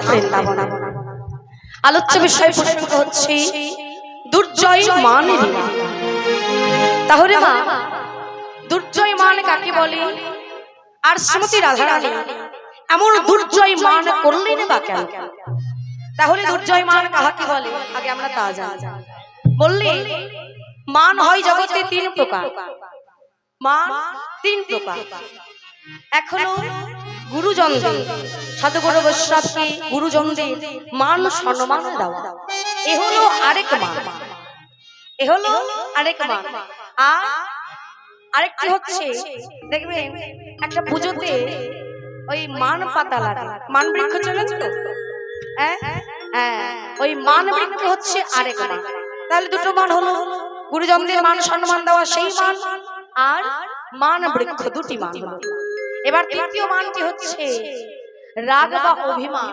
বৃন্দাবন। আলোচ্য বিষয় প্রসঙ্গ হচ্ছে দুর্জয় মান। তাহলে মা দুর্জয় মান কাকে বলে, আর শ্রীমতী রাধারানী এমন দুর্জয় মান করলেন বা কেন? তাহলে দুর্জয় মান কাহাকে বলে আগে আমরা তা জানি। বললে মান হয় জগতে তিন প্রকার, মান তিন প্রকার। এখনো গুরুজনদের, সাধুগুরু বৈষ্ণবকে গুরুজনদের মান সম্মান দেওয়া, এ হলো আরেক মান, এ হলো আরেক মান। আর আরেকটি হচ্ছে দেখবেন একটা পুজোতে ওই মান পাতা লাগে, মান বৃক্ষ চলেছে তো, ওই মান বৃক্ষ হচ্ছে আরেক মান। তাহলে দুটো মান হলো, গুরুজনদের মান সম্মান দেওয়া সেই মান, আর মান বৃক্ষ, দুটি মান হলো। এবার তৃতীয় মানটি হচ্ছে রাগ বা অভিমান,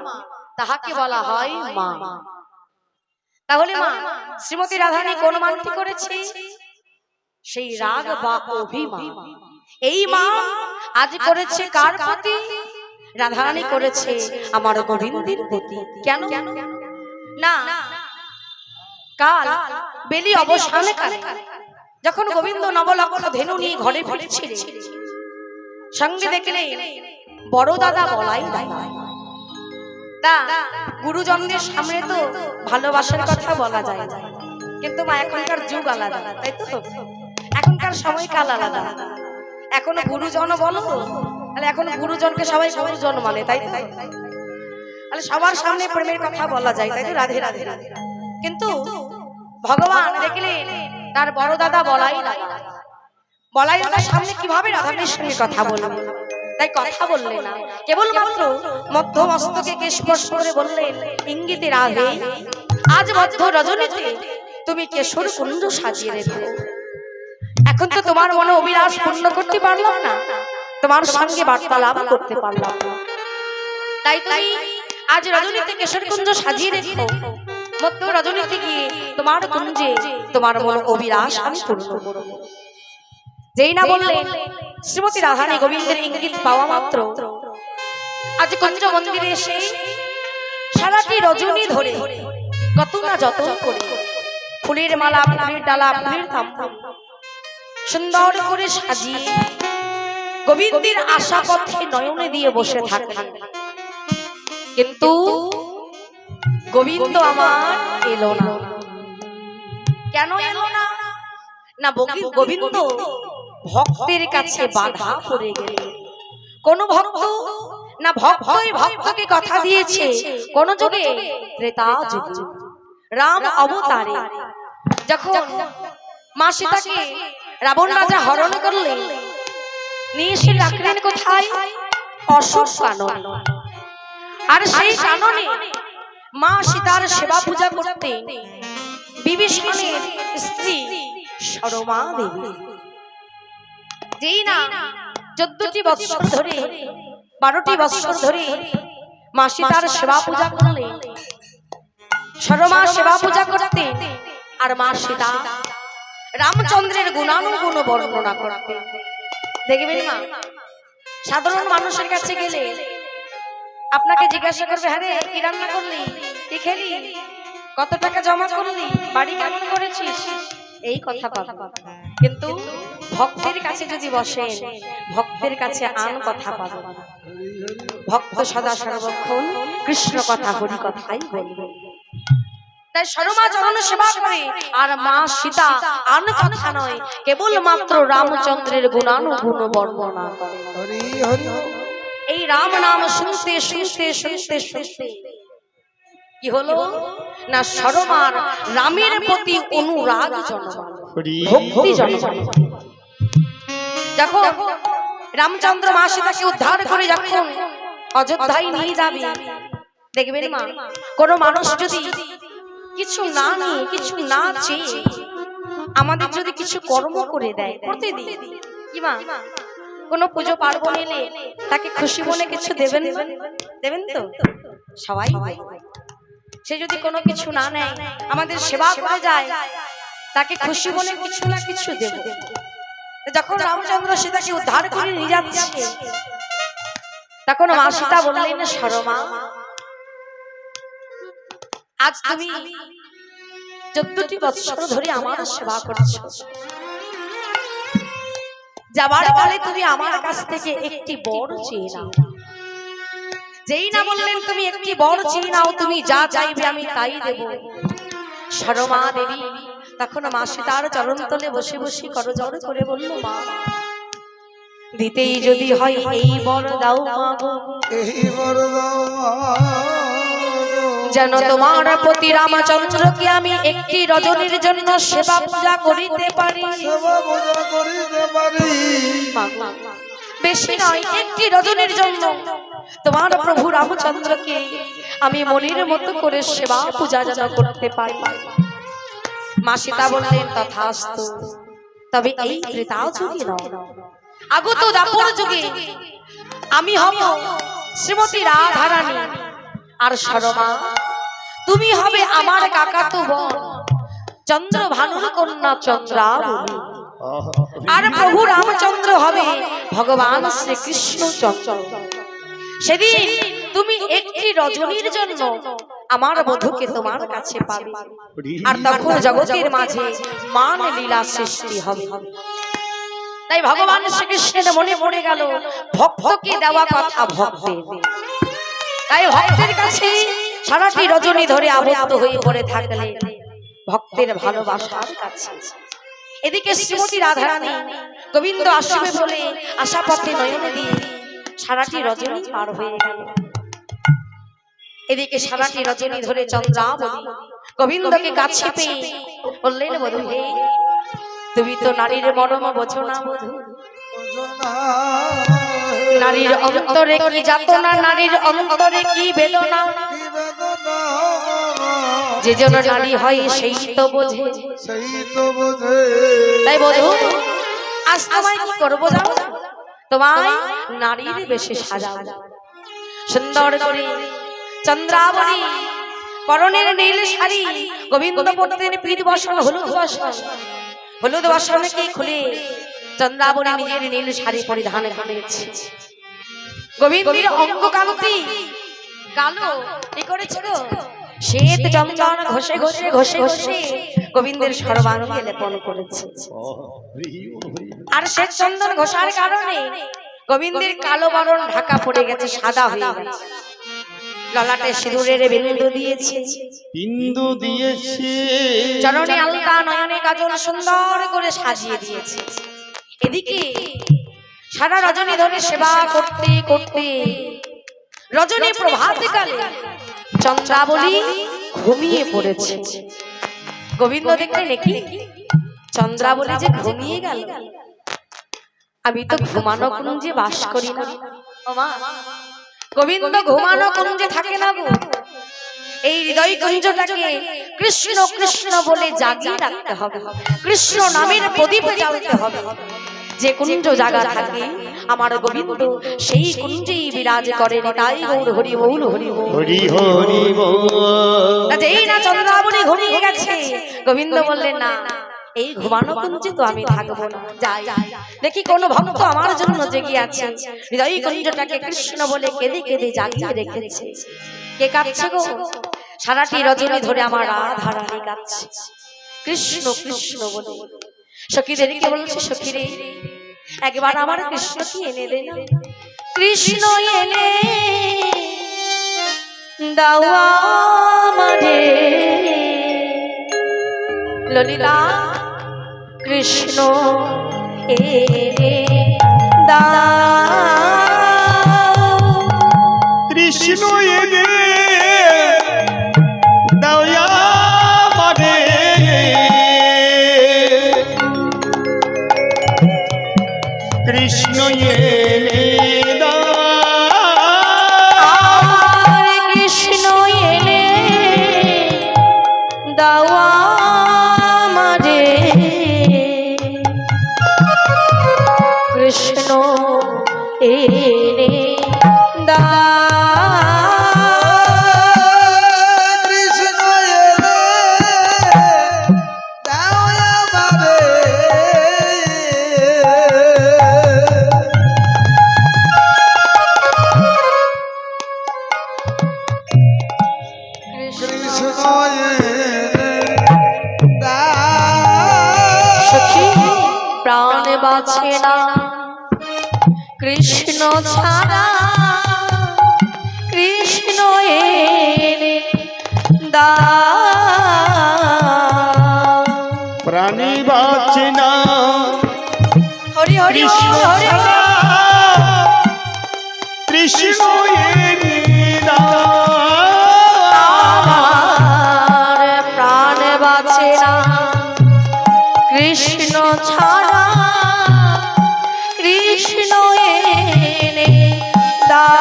তাহাকে বলা হয় মা। তাহলে মা শ্রীমতী রাধারানী কোন মানটি করেছে? সেই রাগ বা অভিমান। এই মা আজ করেছে কার প্রতি? রাধারানী করেছে আমার গোবিন্দের প্রতি। কেন না, কাল বেলি অবসানে কালে যখন গোবিন্দ নবলক্ষ ধেনু নিয়ে ঘরে ফিরছিলেন, সঙ্গে দেখলে বড় দাদা বলাই তা গুরুজনদের সামনে তো ভালোবাসার কথা বলা যায়, কিন্তু মা এখনকার যুগ আলাদা, তাই তো, এখনকার সময়কাল আলাদা। এখনো গুরুজন বলো, তাহলে এখন গুরুজনকে সবাই গুরুজন মানে, তাই তাই তাহলে সবার সামনে প্রেমের কথা বলা যায়, তাই তো, রাধে রাধে। কিন্তু ভগবান দেখলে তার বড় দাদা বলাই দাদার সামনে কিভাবে রাধারানীর সঙ্গে কথা বলবে? তাই কথা বললেন না, কেবলমাত্র মধ্য মস্তকে স্পর্শ করে বললেন ইঙ্গিতে, রাধে আজ মধ্য রজনীতে তুমি কেশর কুঞ্জ সাজিয়ে রেখো। এখন তো তোমার মনে অভিলাষ পূর্ণ করতে পারলাম না, তোমার সঙ্গে বার্তালাপ করতে পারলাম না, তাই তুমি আজ রজনীতে কেশর কুঞ্জ সাজিয়ে রেখো। মধ্য রজনীতে গিয়ে তোমার কুঞ্জে তোমার মনে অভিলাষ আমি পূর্ণ করব। যেই না বললেন শ্রীমতী রাধারানী গোবিন্দের ইঙ্গিত পাওয়া মাত্র আজ কুঞ্জ মন্দিরে এসে সারাটি রজনী ধরে কত না যত্ন করে ফুলের মালা, ফুলের ডালা, ফুলের থাম্বা সুন্দর করে সাজিয়ে গোবিন্দের আশা পথে নয়নে দিয়ে বসে থাকেন। কিন্তু গোবিন্দ আমার এলো না। কেন এলো না? না গোবিন্দ ভক্তের কাছে বাধা পড়ে গেলেন। কোন ভক্ত না ভক্তই ভক্তকে কথা দিয়েছে কোন যুগে, ত্রেতা যুগে রাম অবতারে যখন মা সীতাকে রাবণ রাজা হরণ করলেন, নিয়ে এসে রাখলেন কোথায়? অশোক কানন। আর সেই কাননে মা সীতার সেবা পূজা করতেন বিভীষণের স্ত্রী সরমা দেবী। যেই না 14টি বৎসর ধরে, 12টি বৎসর ধরে মা সীতার সেবা পূজা করলেন, সরমা সেবা পূজা করতেন, আর মা সীতা রামচন্দ্রের গুণানুগুণ বর্ণনা করতেন। দেখবেন মা সাধারণ মানুষের কাছে গেলে আপনাকে জিজ্ঞাসা করবে, হ্যাঁ রে কি রান্না করলি, কি খেলি, কত টাকা জমা করলি, বাড়ি কেমন করেছিস, এই কথা পাবেন। কিন্তু ভক্তের কাছে যদি বসেন, ভক্তের কাছে আন কথা পাবেন। ভক্ত সদা সর্বক্ষণ কৃষ্ণ কথা, হরি কথাই বলবে। তাই সরমা চরণ সেবা করে, আর মা সীতা আন কথা নয়, কেবল মাত্র রামচন্দ্রের গুণানুগুণ বর্ণনা করে। এই রাম নাম শুনতে শুনতে শুনতে শুনতে কি হলো না, সরমার রামের প্রতি অনুরাগ জন্মালো, ভক্তি জন্মালো। যখন রামচন্দ্র মা সীতাকে উদ্ধার করে যখন অযোধ্যায় নিয়ে যাবে, দেখবেন মা কোন মানুষ যদি কিছু না নিয়ে, কিছু না চেয়ে আমাদের যদি কিছু কর্ম করে দেয়, করতে দিই কি মা, কোন পুজো পার্বণ এলে তাকে খুশি মনে কিছু দেবেন, দেবেন তো সবাই। সে যদি কোনো কিছু না নেয়, আমাদের সেবা করে যায়, তাকে খুশি মনে কিছু না কিছু দেব। যখন রামচন্দ্র সীতাকে উদ্ধার করে নিয়ে যাচ্ছে, তখন মা সীতা বললেন, সরমা আজ তুমি 14টি বছর ধরে আমার সেবা করছো, যাবার কালে তুমি আমার কাছ থেকে একটি বর চেয়ে নাও। যেই না বললেন তুমি একটি বর চেয়ে নাও, তুমি যা চাইবে আমি তাই দেব। শর্মা দেবী তখন মাসি তার চরণতলে বসে বসে করজোড় করে বলল, মা দিতেই যদি হয় এই বর দাও মা গো, এই বর দাও মা যেন তোমার প্রতি রামচন্দ্রকে আমি একটি রজনীর জন্য সেবা পূজা করিতে পারি। সেবা পূজা করিতে পারি, বেশি নয়, একটি রজনীর জন্য তোমার প্রভু রামচন্দ্রকে আমি মনের মতো করে সেবা পূজা যেন করতে পারি। মা সীতা বললেন, তথাস্তু। তবে এই ত্রেতা যুগে নয়, আগত দাপর যুগে আমি হব শ্রীমতী রাধারানী, আর শর্মা তুমি হবে আমার কাকাতো বোন চন্দ্রভানুর কন্যা চন্দ্রাবলী, আর প্রভু রামচন্দ্র হবে ভগবান শ্রীকৃষ্ণ চন্দ্র। সেদিন তুমি একটি রজনীর জন্য আমার বধূকে তোমার কাছে পাবে, আর তখন জগতের মাঝে মান লীলা সৃষ্টি হবে। তাই ভগবান শ্রীকৃষ্ণের মনে পড়ে গেল ভক্তকে দেওয়া কথা ভক্তের, তাই ভক্তের কাছে সারাটি রজনী ধরে আবদ্ধ হয়ে পড়ে থাকলে ভক্তের ভালোবাসার কাছে। এদিকে শ্রীমতী রাধারানী গোবিন্দ আসবে বলে আশা পথে নয়নে দিয়ে সারাটি রজনী পার হয়ে গেল। এদিকে সারাটি রজনী ধরে চন্দ্রাবলী গোবিন্দকে কাছে পেয়ে বললেন, বধূ হে, তুমি তো নারীর মরম বোঝো না বধূ, নারীর অন্তরে কি যাতনা, নারীর অন্তরে কি বেদনা, যে যেন নারী হয় সেই তো বোঝে, সেই তো বোঝে। তাই বধূ আজ তোমায় কি করবো জানো, তোমায় নারীর বেশে সাজাবো, সুন্দর করে চন্দ্রাবলী পরনের নীল শাড়ি, গোবিন্দ পড়তেন পীত বসন হলুদ বসন, হলুদ বসনকে খুলে চন্দ্রাবলী নিজের নীল শাড়ি পরিধান করেছে। গোবিন্দের অঙ্গ কান্তি কালো কি করেছিল, শ্বেত চন্দন ঘষে ঘষে ঘষে ঘষে গোবিন্দের সর্বাঙ্গে লেপন করেছে। আর শ্বেত চন্দন ঘষার কারণে গোবিন্দের কালো বরণ ঢাকা পড়ে গেছে, সাদা হয়ে গেছে। ললাটে সিঁদুরের বিন্দু দিয়েছে, বিন্দু দিয়েছে, চরণে আলতা, নয়নে কাজল সুন্দর করে সাজিয়ে দিয়েছে। এদিকে সারা রজনী ধরে সেবা করতে করতে রজনী প্রভাতকালে চন্দ্রাবলী ঘুমিয়ে পড়েছে। গোবিন্দ দেখলেন নাকি চন্দ্রাবলী যে ঘুমিয়ে গেল, আমি তো ঘুমানো কুঞ্জে বাস করি না। ও মা, গোবিন্দ ঘুমানো কুঞ্জে থাকে না গো, এই হৃদয় কুঞ্জটাকে কৃষ্ণ কৃষ্ণ বলে জাগিয়ে রাখতে হবে, কৃষ্ণ নামের প্রদীপে জ্বালতে হবে। যে কুঞ্জ জাগা থাকে আমার গোবিন্দ সেই কুঞ্জেই বিরাজ করেন। তাই গৌর হরি বল, হরি বল, হরি হরি বল। যেই না চন্দ্রাবলী ঘুমিয়ে গেছে, গোবিন্দ বললেন, না এই ঘুমানো কুঞ্জে তো আমি থাকবো না, যাই দেখি কোন ভক্ত আমার জন্য জেগে আছে, হৃদয় কুঞ্জটাকে কৃষ্ণ বলে কেঁদে কেঁদে জাগিয়ে রেখেছে। কে কাঁদছে গো, সারাটি রজনী ধরে আমার রাধারানী কাঁদছে কৃষ্ণ কৃষ্ণ বলে। সখীদেরকে বলছে, সখীরে একবার আমার কৃষ্ণকে এনে দে না, কৃষ্ণ এনে দাওয়া আমারে, ললিতা কৃষ্ণ এনে দাও, কৃষ্ণ এনে দাওয়া আমারে, কৃষ্ণ এনে কৃষ্ণ এনে দাওয়া আমারে, কৃষ্ণ এনে দাও। সখী প্রাণ বাঁচে না কৃষ্ণ ছাড়া, কৃষ্ণ এনে দাও। প্রাণী বাঁচে না হরি হরি কৃষ্ণ হরি ছাড়া, কৃষ্ণ এনে দাও। আমার প্রাণ বাঁচে না কৃষ্ণ ছাড়া, কৃষ্ণ এনে দাও।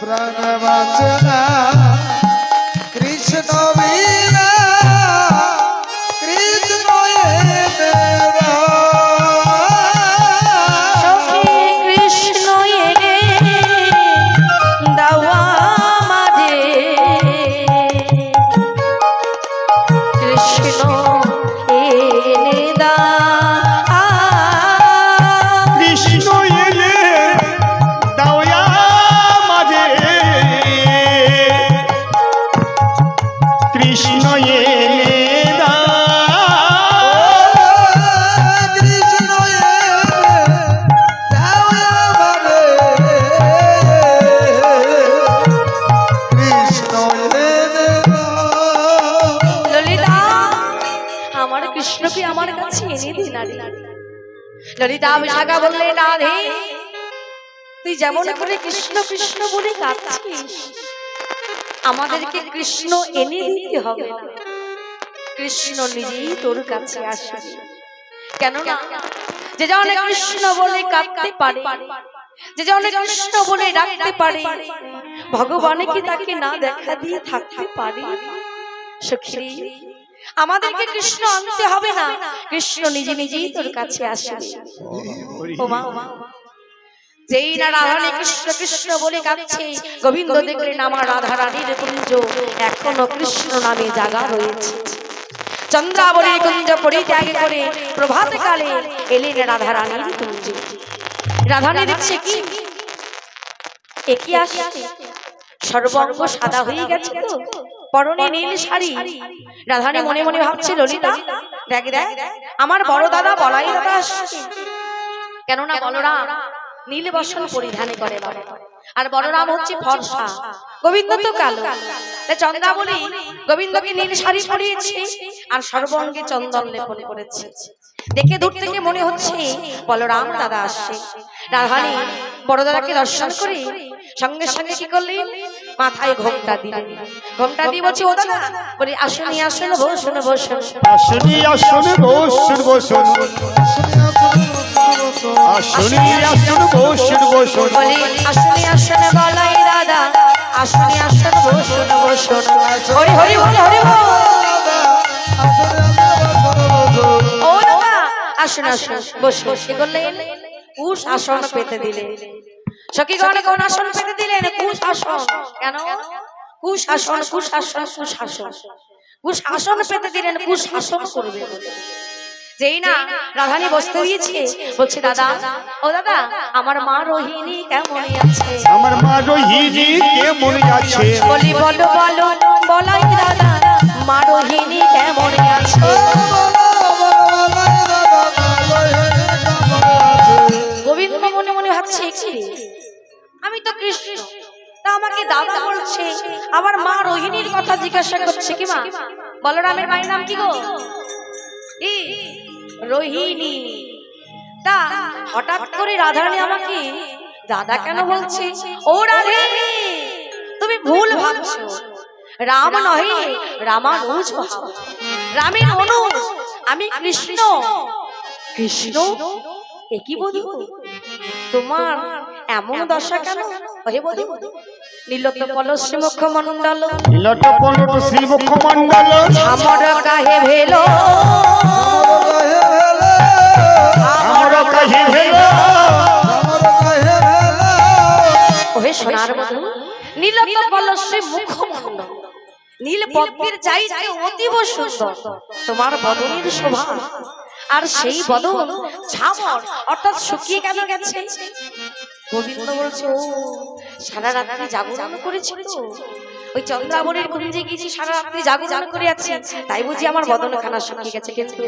প্রাণ বাঁচে না কৃষ্ণ বিনা, কৃষ্ণ এনে দাও। সখী কৃষ্ণ এনে দাও আমারে, কৃষ্ণ এনে দাও। কৃষ্ণ এলে দাওয়া মাঝে, কৃষ্ণ এলে কৃষ্ণ এনে দাও আমারে, কৃষ্ণ এনে দাও। ললিতা আমার কৃষ্ণকে আমার কাছে এনে দিন নারী। ললিতা বিশাখা বললে রাধে তুই যেমন করে কৃষ্ণ কৃষ্ণ বলে কাঁদছিস, আমাদেরকে কৃষ্ণ এনে দিতে হবে। কৃষ্ণ নিজেই তোর কাছে আসবে, কেননা যে জানে কৃষ্ণ বলে কাঁদতে পারে, যে জানে কৃষ্ণ বলে ডাকতে পারে, ভগবান কি তাকে না দেখা দিয়ে থাকতে পারে? সখী আমাদেরকে কৃষ্ণ আনতে হবে না, কৃষ্ণ নিজে নিজেই তোর কাছে আসবে। ও মা, যেই না রাধারানী কৃষ্ণ কৃষ্ণ বলে কাঁদছে, গোবিন্দ দেখলেন আমার রাধা রানীর কুঞ্জ এখনো কৃষ্ণ নামে জাগা রয়েছে। চন্দ্রাবলীর কুঞ্জ পরিত্যাগ করে প্রভাত কালে এলেন রাধা রানীর কুঞ্জে। রাধারানী দেখছে কি একই আসছে, সর্বাঙ্গ সাদা হয়ে গেছে তো, পরনে নীল শাড়ি। রাধারানী মনে মনে ভাবছে ললিতা দেখ দেখ আমার বড় দাদা বলাই দাদা আসছে। কেননা বলরাম নীল বসন পরিধান করে, আর বলরাম হচ্ছে ফর্সা, গোবিন্দ তো কালো। তাই চন্দ্রাবলী গোবিন্দকে নীল শাড়ি পরিয়েছে আর সর্বাঙ্গে চন্দন লেপন করেছে। দেখে দূর থেকে মনে হচ্ছে বলরাম দাদা আসছে। রাধারানী বড় দাদাকে দর্শন করে সঙ্গে সঙ্গে কি করলেন, মাথায় ঘোমটা দিলেন। ঘোমটা দিয়ে বলছে ও দাদা, বলি আসুনি আসুন বসুন বসুন। আসুনি আসুন বসুন বসুন, আসুনি আসুন বসুন বসুন। বলি আসুনি আসুন বলাই দাদা, আসুনি আসুন বসুন বসুন। হরি হরি বল হরি বল। ও দাদা আসুন আসুন বসুন। কি করলেন, কুশ আসন পেতে দিলেন। সখীগণ কোন আসন পেতে দিলেন, কুশ আসন। কেন কুশ আসন, কুশ আসন, কুশ আসন, কুশ আসন পেতে দিলেন, কুশ আসন করবে বলে। যেই না রাধারানী বসতে দিয়েছে, বলছে দাদা ও দাদা আমার মা রোহিণী কেমন আছে? আমার মা রোহিণী কেমন আছে? বলি বলো বলো বলাই দাদা মা রোহিণী কেমন আছে? গোবিন্দ মনে মনে ভাবছে কি আমি তো কৃষ্ণ, তা আমাকে দাদা বলছে, আবার মা রোহিণীর কথা জিজ্ঞাসা করছে। কি মা বলরামের মায়ের নাম কি গো? কি রোহিণী। তা হঠাৎ করে রাধারানী আমাকে দাদা কেন বলছে? ও রাধে তুমি ভুল ভাবছো, রাম নহে রামানুজ ভাব, রামের অনুজ আমি কৃষ্ণ। কৃষ্ণ একই বধূ, তোমার এমন দশা কেন? হে বধূ নীলত কলশ্রী মুখমণ্ডল, নীলত পলট শ্রী মুখমণ্ডল, আমার কাহে ভেলো, আমার কাহে ভেলো। ওহে সোনার বধূ নীলত কলশ্রী মুখমণ্ডল, নীল পদ্মের চাইতে অতীব সুন্দর তোমার বদনের শোভা। আর সেই বদন ঝামর অর্থাৎ শুকিয়ে কেন গেছে? গোবিন্দ বলছে ও সারা রাত্রি জাগরণ করেছিল তো, ওই চন্দ্রাবলীর কুঞ্জে গেছি সারা রাত্রি জাগরণ করে আছি, তাই বুঝি আমার বদনখানা শুকিয়ে গেছে। কিন্তু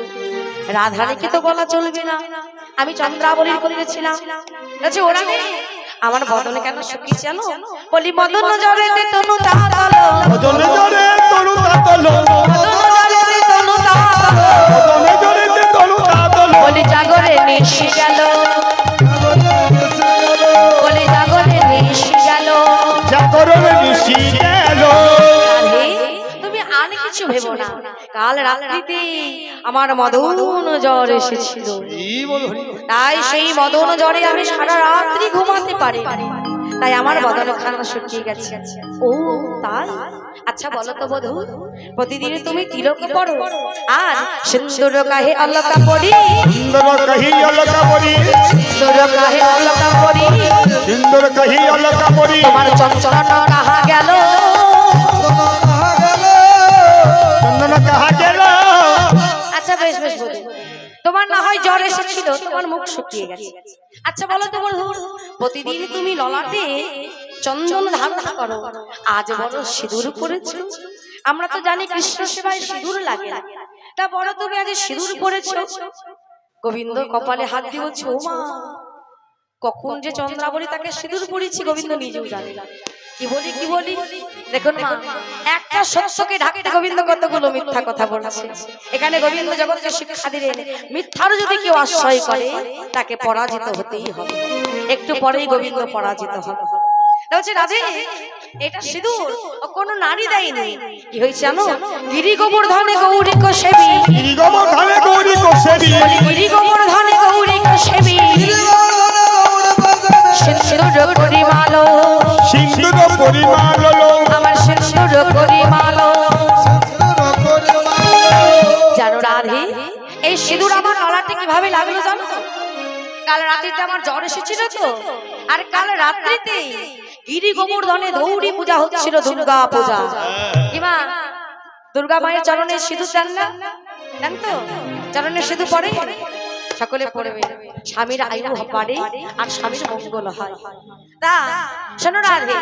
রাধারানীকে তো বলা চলবে না আমি চন্দ্রাবলীর করেছিলাম। বলছে ওরা আমার বদনে কেন শুকিয়ে জানো? বলি মদন জরেতে তনু তাতালো, মদনে জরে তনু তাতালো, মদন জরেতে তনু তাতালো, মদনে জরেতে তনু তাতালো, বলি জাগরে নিশি গেল, বলি জাগরে নিশি গেল, জাগরণে নিশি গেল। রাধে তুমি আর কিছু ভেবো না, কাল রাত্রিতে আমার মদন জ্বর এসেছিল, এই বল হরি বল। তাই সেই মদন জ্বরে আমি সারা রাত্রি ঘুমাতে পারি, তাই আমার বদনখানা শুকিয়ে গেছে। ও তাই? আচ্ছা বলো তো বধূ, প্রতিদিন তুমি তিলক পড়ো আর সিন্দুর গাহে অলকা পড়ি, সুন্দর কহি অলকা পরি, সিন্দুর গাহে অলকা পড়ি, সুন্দর কহি অলকা পরি, তোমার চঞ্চল কাহা গেল, চন্দন কাহা গেল। আচ্ছা বেশ বেশ বধূ, তোমার না হয় জ্বর এসেছিল, তোমার মুখ শুকিয়ে গেছে। আচ্ছা বলো তো বধূ, প্রতিদিন তুমি ললাটে চন্দন ধারণ করো, আজ বড় সিঁদুর পরেছো। আমরা তো জানি কৃষ্ণ সেবায় সিঁদুর লাগে না, তা বড় তুমি আজ সিঁদুর পরেছো। গোবিন্দ কপালে হাত দিয়ে বলছে ও মা, কখন যে চন্দ্রাবলী তাকে সিঁদুর পরেছি গোবিন্দ নিজেও জানে না। কি বলি কি বলি, দেখুন মা, একটা সত্যকে ঢাকতে গোবিন্দ কতগুলো মিথ্যা কথা বলছে। এখানে গোবিন্দ জগৎকে শিক্ষা দিলেন, মিথ্যার যদি কেউ আশ্রয় করে তাকে পরাজিত হতেই হবে। একটু পরেই গোবিন্দ পরাজিত হবে। বলছে রাধে এটা সিঁদুর কোনো নারী দেয়নি, কি হয়েছে জানো? গিরি গোবর্ধনে গৌরী সেবী, গিরি গোবর্ধনে গৌরী সেবী, গিরি গোবর্ধনে গৌরী সেবী, সিন্দুর পরিমালো, সিন্দুর পরিমাল আমার সিন্দুর পরিমালো। জানো রাধে এই সিঁদুর আমার ললাটে কিভাবে লাগলো জানো? কাল রাত্রিতে আমার জ্বর এসেছিল তো, আর কাল রাত্রিতে গিরি গোবর্ধনে গৌরী পূজা হচ্ছিল, দুর্গা পূজা। কি মা, দুর্গা মায়ের চরণে সিঁদুর দেন না? দেন তো? চরণে সিঁদুর পড়ে, সকলে পড়বে, স্বামীর আয়ু বাড়ে আর স্বামীর মঙ্গল হয়। তা শোনো রাধে,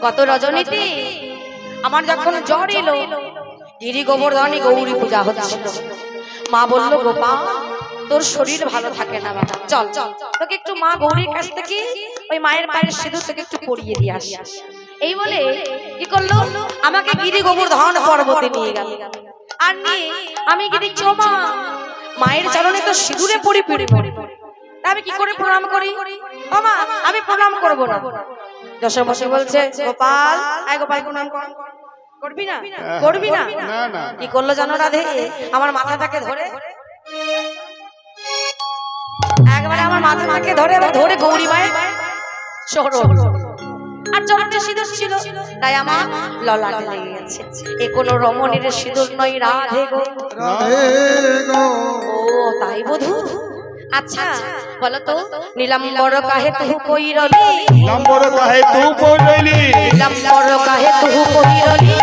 গত রজনীতে আমার যখন জ্বর এলো, গিরি গোবর্ধনে গৌরী পূজা হচ্ছিল, মা বলল গোপাল তোর শরীর ভালো থাকে না বাবা, চল চল তোকে একটু মা গৌরীর কাছ থেকে ওই মায়ের পায়ের সিঁদুর তোকে একটু পরিয়ে দিয়ে আসি। এই বলে কি করলো, আমাকে গিরি গোবর্ধন পর্বতে নিয়ে গেল, আর নিয়ে আমি কি দেখছি ও মা, মায়ের চরণে তো সিঁদুরে পরিপূর্ণ, আমি কি করে প্রণাম করি? ও মা আমি প্রণাম করব না। যশোমশাই বলছে গোপাল, আয় গোপাল প্রণাম কর। করবি না? করবি না? কি করলো জানো রাধে, আমার মাথাটাকে ধরে একবারে আমার মাথাটাকে ধরে ধরে গৌরী মায়ের শরণ, আর চরণে সিঁদুর ছিল তাই আমার ললাটে লেগে গেছে। এ কোনো রমণীর সিঁদুর নয় রাধে গো, ও তাই বধূ। আচ্ছা বলো তো, নীলাম্বর কাহে তুহু কইরলি, নম্বর কাহে তু কইলি, নীলাম্বর কাহে তুহু কইরলি,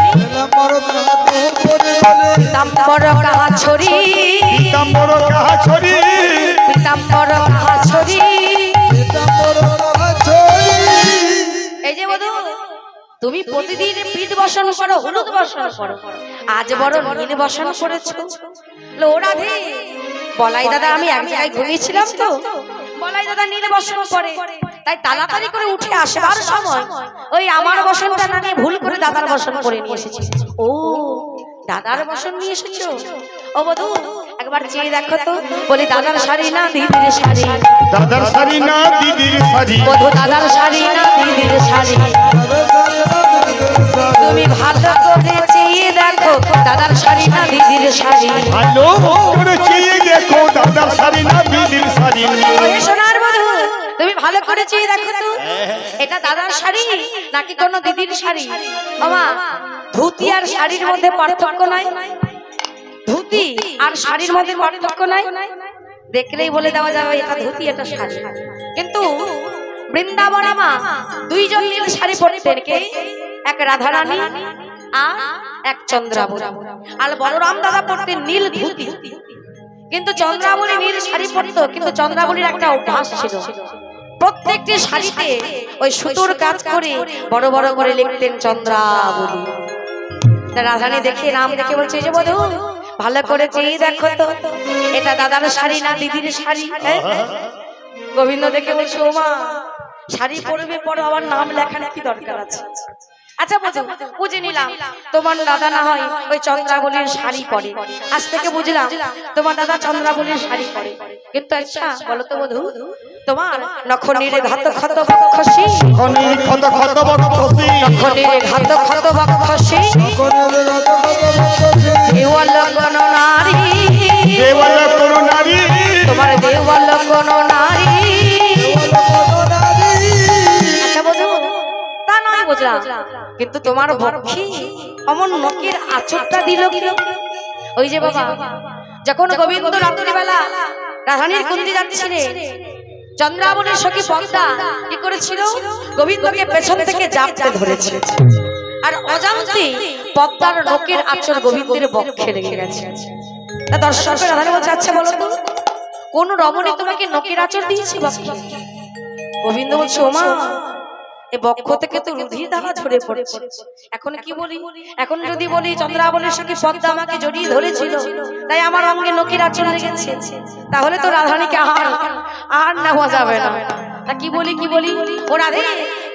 পীতাম্বর কাহা ছড়ি, নম্বর কাহা ছড়ি, পীতাম্বর কাহা ছড়ি। এই যে বধূ, তুমি প্রতিদিন পিঠ বসন করো, হলুদ বসন করো, আজ বড় নীল বসন করেছো। লো রাধে, বলাই দাদা আমি এক জায়গায় ঘুমিয়েছিলাম তো, বলাই দাদা নীল বসন করে, তাই তাড়াতাড়ি করে উঠে আসবার সময় ওই আমার বসনটা না নিয়ে ভুল করে দাদার বসন করে নিয়ে এসেছি। ও দাদার বসন নিয়ে এসেছো? ও বধূ একবার চেয়ে দেখো তো, বলি দাদার শাড়ি না দিদির শাড়ি, দাদার শাড়ি না দিদির শাড়ি, বধূ দাদার শাড়ি না দিদির শাড়ি, তুমি ভালো করে চেয়ে দেখো দাদার শাড়ি না দিদির শাড়ি। ভালো করে চেয়ে দেখো দাদার শাড়ি না দিদির শাড়ি। ওই সোনার বধূ তুমি ভালো করে চেয়ে দেখো তো, এটা দাদার শাড়ি নাকি কোনো দিদির শাড়ি? মামা ধুতি আর শাড়ির মধ্যে পার্থক্য নাই, ধুতি আর শাড়ির মধ্যে পার্থক্য নাই, দেখলেই বলে দেওয়া যাবে এটা ধুতি এটা শাড়ি। কিন্তু বৃন্দাবন মা দুইজন নীল শাড়ি পরতেন, কে? এক রাধারানী আর এক চন্দ্রাবলী। আর বলরাম দাদা পরতেন নীল ধুতি, কিন্তু চন্দ্রাবলী নীল শাড়ি পরতো, কিন্তু চন্দ্রাবলীর একটা অভ্যাস ছিল, প্রত্যেকটি শাড়িতে ওই সুতোর কাজ করে বড় বড় করে লিখতেন চন্দ্রাবলী। রাধারানী দেখে নাম দেখে বলছে, এই যে বধূ ভালো করে চেয়ে দেখো তো, এটা দাদার শাড়ি না দিদির শাড়ি? গোবিন্দ দেখে বলছে, ও মা, শাড়ি পরবে পরো, আবার নাম লেখার কি দরকার আছে? আচ্ছা বুঝে নিলাম তোমার দাদা না হয় ওই চন্দ্রাবলীর শাড়ি পরে, আজ থেকে বুঝলাম তোমার দাদা চন্দ্রাবলীর শাড়ি পরে। কিন্তু আচ্ছা বলো তো বধূ, তোমার নখনীরে ঘাত ক্ষত বক্ষসী, খনির ক্ষত ক্ষত বক্ষসী, নখনীরে ঘাত ক্ষত বক্ষসী, দেওয়াল কোন নারী, দেওয়াল কোন নারী, তোমার দেওয়াল কোন নারী। আচ্ছা বুঝো, তা নয় বুঝলাম, কিন্তু তোমার বক্ষে অমন নখের আঁচড়টা দিল কি? ওই যে বাবা, যখন গোবিন্দ রাত্রিবেলা রাধারানীর কুঞ্জে যাচ্ছিলে, চন্দ্রাবলীর সখী পদ্মা কি করেছিল? গোবিন্দকে পেছন থেকে জাপটে ধরেছে, আর অজান্তে পদ্মার নখের আঁচড় গোবিন্দের বক্ষে লেগে গেছে। তা দর্শকের রাধারানী বলছে, আচ্ছা বলো তো, কোন রমণী তোমাকে নখের আঁচড় দিয়েছে বক্ষে? গোবিন্দ বলছে, ও মা, এই বক্ষ থেকে তো রুধির ধারা ঝরে পড়েছে। এখন কি বলি? এখন যদি বলি চন্দ্রাবলীর সখী পদ্মা আমাকে জড়িয়ে ধরেছিল, তাই আমার অঙ্গে নখের আঁচড় লেগেছে, তাহলে তো রাধারানীকে আর নেওয়া যাবে না। তা কি বলি ও রাধে,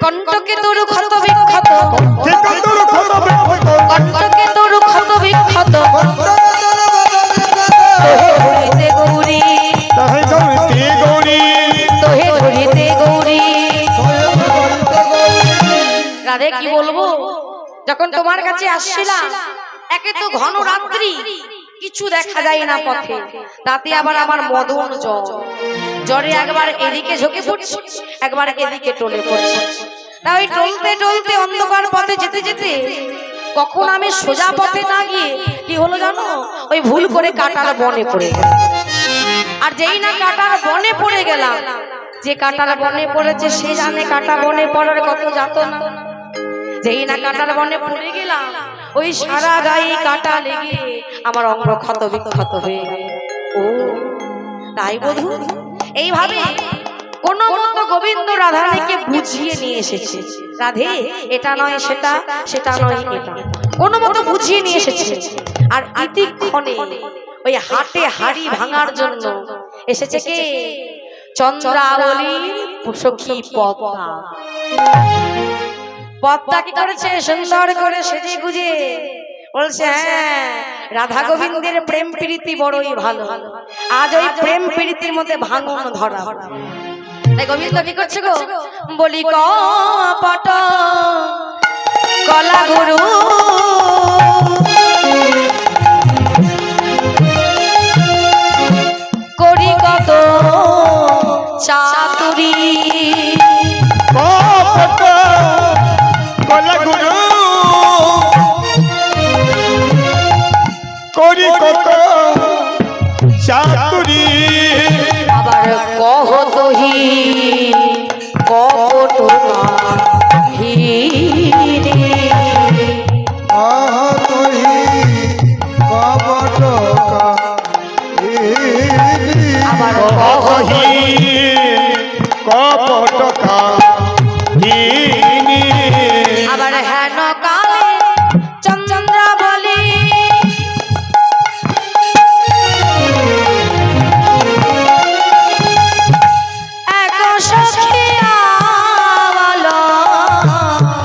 কণ্ঠকে তরু ক্ষত বিক্ষত, কণ্ঠকে ক্ষত বিক্ষত, কণ্ঠকে তরু ক্ষত বিক্ষত, তোহে ধরিতে গৌরী, তাহে গৌরী গৌরী, তোহে ধরিতে গৌরী। রাধে কি বলবো, যখন তোমার কাছে আসছিলাম, একে তো ঘন রাত্রি, কিছু দেখা যায় না পথে, তাতে আবার আমার মদন জ্বরে একবার এদিকে ঝুঁকে পড়ছে, একবার এদিকে টলে পড়ছে। তাই টলতে টলতে অন্ধকার পথে যেতে যেতে কখন আমি সোজা পথে না গিয়ে কি হলো জানো, ওই ভুল করে কাটার বনে পড়ে গেল। আর যেই না কাটার বনে পড়ে গেলাম, যে কাটার বনে পড়েছে সে জানে কাটা বনে পড়ার কত যাতনা। যেই না কাটার বনে পড়ে গেলাম, ওই সারা গায়ে কাটা লেগে আমার অঙ্গ ক্ষত বিক্ষত হয়ে গেল। ও তাই বধূ, এইভাবে কোন মতো গোবিন্দ রাধারানীকে বুঝিয়ে নিয়ে এসেছে, রাধে এটা নয় সেটা, সেটা নয় এটা, কোন মতো বুঝিয়ে নিয়ে এসেছে। আর ইতিক্ষণে ওই হাটে হাড়ি ভাঙার জন্য এসেছে কে? চন্দ্রাবলীর সখী পদ্মা। পদ্মা কি করেছে? সুন্দর করে সেজে গুজে বলছে, হ্যাঁ, রাধা গোবিন্দের প্রেম প্রীতি বড়ই ভালো, আজ ওই প্রেম প্রীতির মধ্যে ভাঙন ধরা। তাই গোবিন্দ কি করছে গো? বলি কপট কলা গুরু, করি কত চাতুরি, কপট কলা গুরু, করি কত চাতুরি, আবার কহতহি কপট কাহিনী, আবার কহি কপট কাহিনী, আবার হেন কালে চন্দ্রাবলী, এক সখিয়া বলো,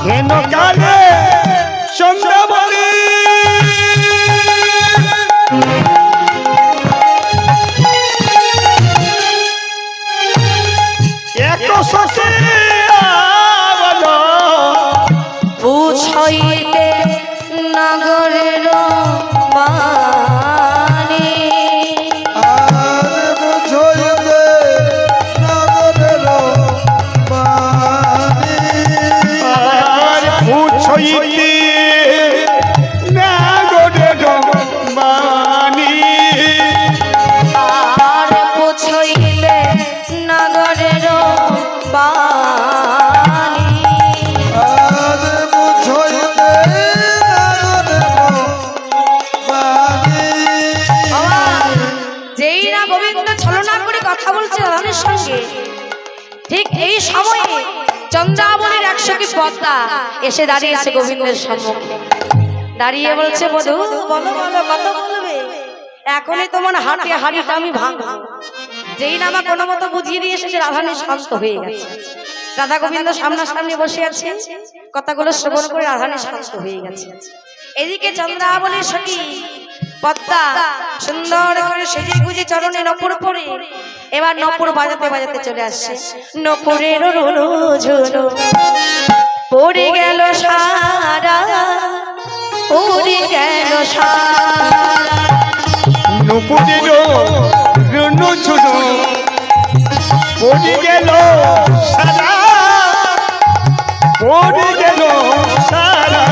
হেন কালে চন্দ্রাবলী, এক সখিয়া বলো, বুঝাইতে নগরের বাণী, আর পুছইতে নাগরের বাণী, আর বুঝাইলে নগরের বাণী, যেই না গোবিন্দ ছলনা করে কথা বলছে রাধারানীর সঙ্গে, ঠিক এই পদ্মা এসে দাঁড়িয়েছে গোবিন্দের সম্মুখে, দাঁড়িয়ে বলছে বধূ বলো বলো কত বলবে, এখনই তোমার হাতে হাড়িটা আমি ভাঙবো। যেই নামা কোনো মতো বুঝিয়ে দিয়ে এসেছে রাধারানী শান্ত হয়ে গেছে। রাধা গোবিন্দ সামনাসামনি বসে আছে, কথাগুলো শ্রবণ করে রাধারানী শান্ত হয়ে গেছে। এদিকে চন্দ্রাবলীর সখী পদ্মা সুন্দর করে সেজে গুজে চরণে নপুর পরে এবার নপুর বাজাতে বাজাতে চলে আসছে। নপুরের রুনু ঝুনু পড়ে গেল সারা, পড়ে গেল সারা, নুপুরের রুনু ঝুনু পড়ে গেল সারা, পড়ে গেল সারা।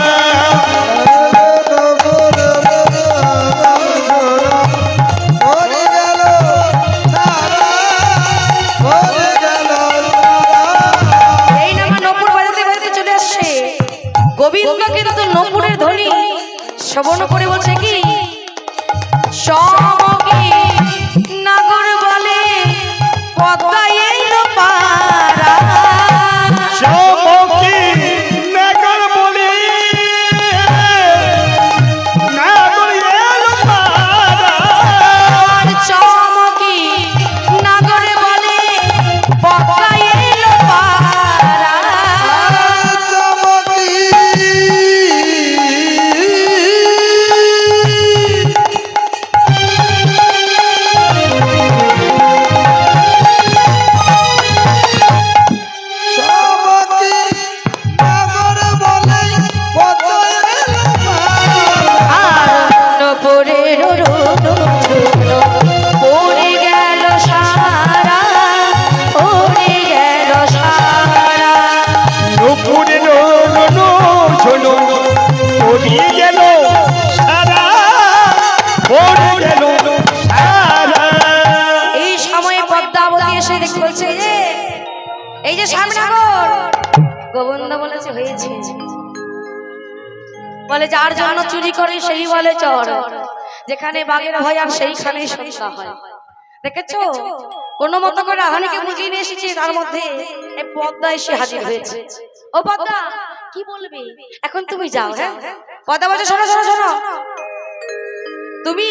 গোবিন্দ কিন্তু নপুরের ধ্বনি শ্রবণ করে বলছে কি, সমকি নাগর বলে পদ্মা এলো পারা, সমকি নাগর বলে নাগর এলো পারা, চমকি নাগর বলে পদ্মা এলো পারা। এই যে শ্যামনগর গোবিন্দ বলেছে হয়েছে, বলে যার জন্য চুরি করে সেই বলে চোর, যেখানে বাঘের ভয় আর সেইখানেই সংখ্যা হয়। দেখেছো কোনো মতো করে রাধারানীকে বুঝিয়ে নিয়ে এসেছি, তার মধ্যে এই পদ্মা এসে হাজির হয়েছে। ও পদ্মা কি বলবে এখন, তুমি যাও। হ্যাঁ পদ্মা বলছে শোনো শোনো শোনো, তুমি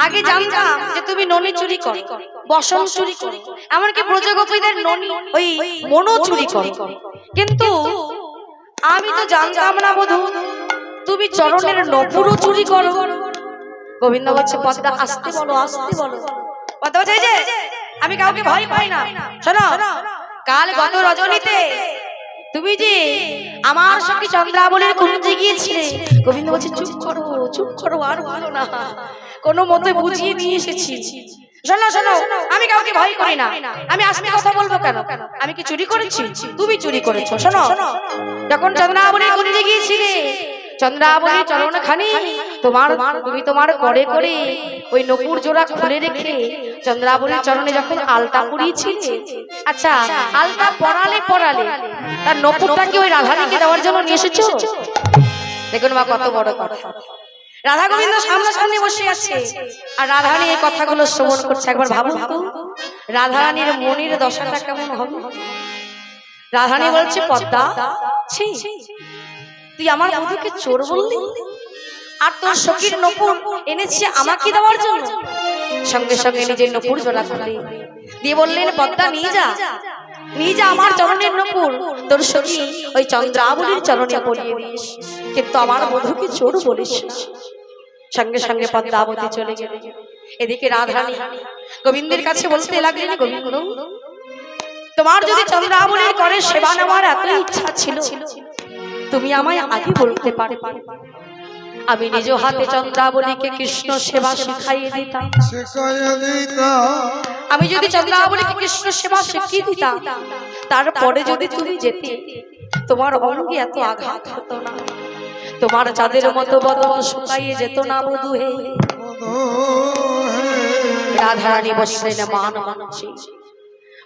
আগে জানতাম যে তুমি ননি চুরি করো, বসন চুরি করো, এমনকি ব্রজগোপীদের ননি ওই মনও চুরি করো, কিন্তু আমি তো জানতাম না বধূ তুমি চরণের নপুরও চুরি করো। গোবিন্দ বলছে পদ্মা আসতে বলো আসতে বলো। পদ্মা বলছে এই যে আমি কাউকে ভয় পাই না, শোনো কাল গত রজনীতে তুমি যে আমার সঙ্গে চন্দ্রাবলীর কুঞ্জে গিয়েছিলে। গোবিন্দ বলছে চুপ করো আর বলো না, কোনো মতে বুঝিয়ে নিয়ে এসেছি। শোনো শোনো আমি কাউকে ভয় করি না, আমি আজকে কথা বলবো কেন, আমি কি চুরি করেছি, তুমি চুরি করেছো। শোনো যখন চন্দ্রাবলীর কুঞ্জে গিয়েছিলে চন্দ্রাবলীর চরণখানি তুমি তোমার করে করে ওই নকুর জোড়া খুলে রেখে চন্দ্রাবলীর চরণে যখন আলতা পরিয়েছিলে, আচ্ছা আলতা পরালে তার নকুরটাকে ওই রাধারানীকে দেওয়ার জন্য নিয়ে এসেছো। দেখুন মা কত বড় কথা, রাধা গোবিন্দ সামনাসামনি বসে আছে আর রাধারানী এই কথাগুলো শ্রবণ করছে। একবার ভাবুন তো রাধারানীর মনের দশাটা কেমন হবে। রাধারানী বলছে পদ্মা ছি তুই আমার বধূকে চোর বললি, আর তোর সখীর নপুর এনেছে আমাকে দেওয়ার জন্য। সঙ্গে সঙ্গে নিজের নপুর জোড়া খুলে দিয়ে বললেন পদ্মা নিয়ে যা আমার চরণের নপুর তোর সখী ওই চন্দ্রাবলীর চরণে পরিয়ে দিস, কিন্তু আমার বধূকে চোর বলিস। সঙ্গে সঙ্গে পদ্মাবতী চলে গেল। এদিকে রাধারানী গোবিন্দের কাছে বলতে লাগলেন গোবিন্দ তোমার যদি চন্দ্রাবলীর করে সেবা নেওয়ার এত ইচ্ছা ছিল তুমি আমায় আগে বলতে পারো, আমি নিজ হাতে চন্দ্রাবলীকে কৃষ্ণ সেবা শিখাইয়ে দিতাম। আমি যদি চন্দ্রাবলীকে কৃষ্ণ সেবা শিখিয়ে দিতাম তারপরে যদি তুমি যেতে তোমার অঙ্গে এত আঘাত হতো না, তোমার চাঁদের মতো বদন শুকাইয়ে যেত না বধূ হে। রাধারানী বসলেন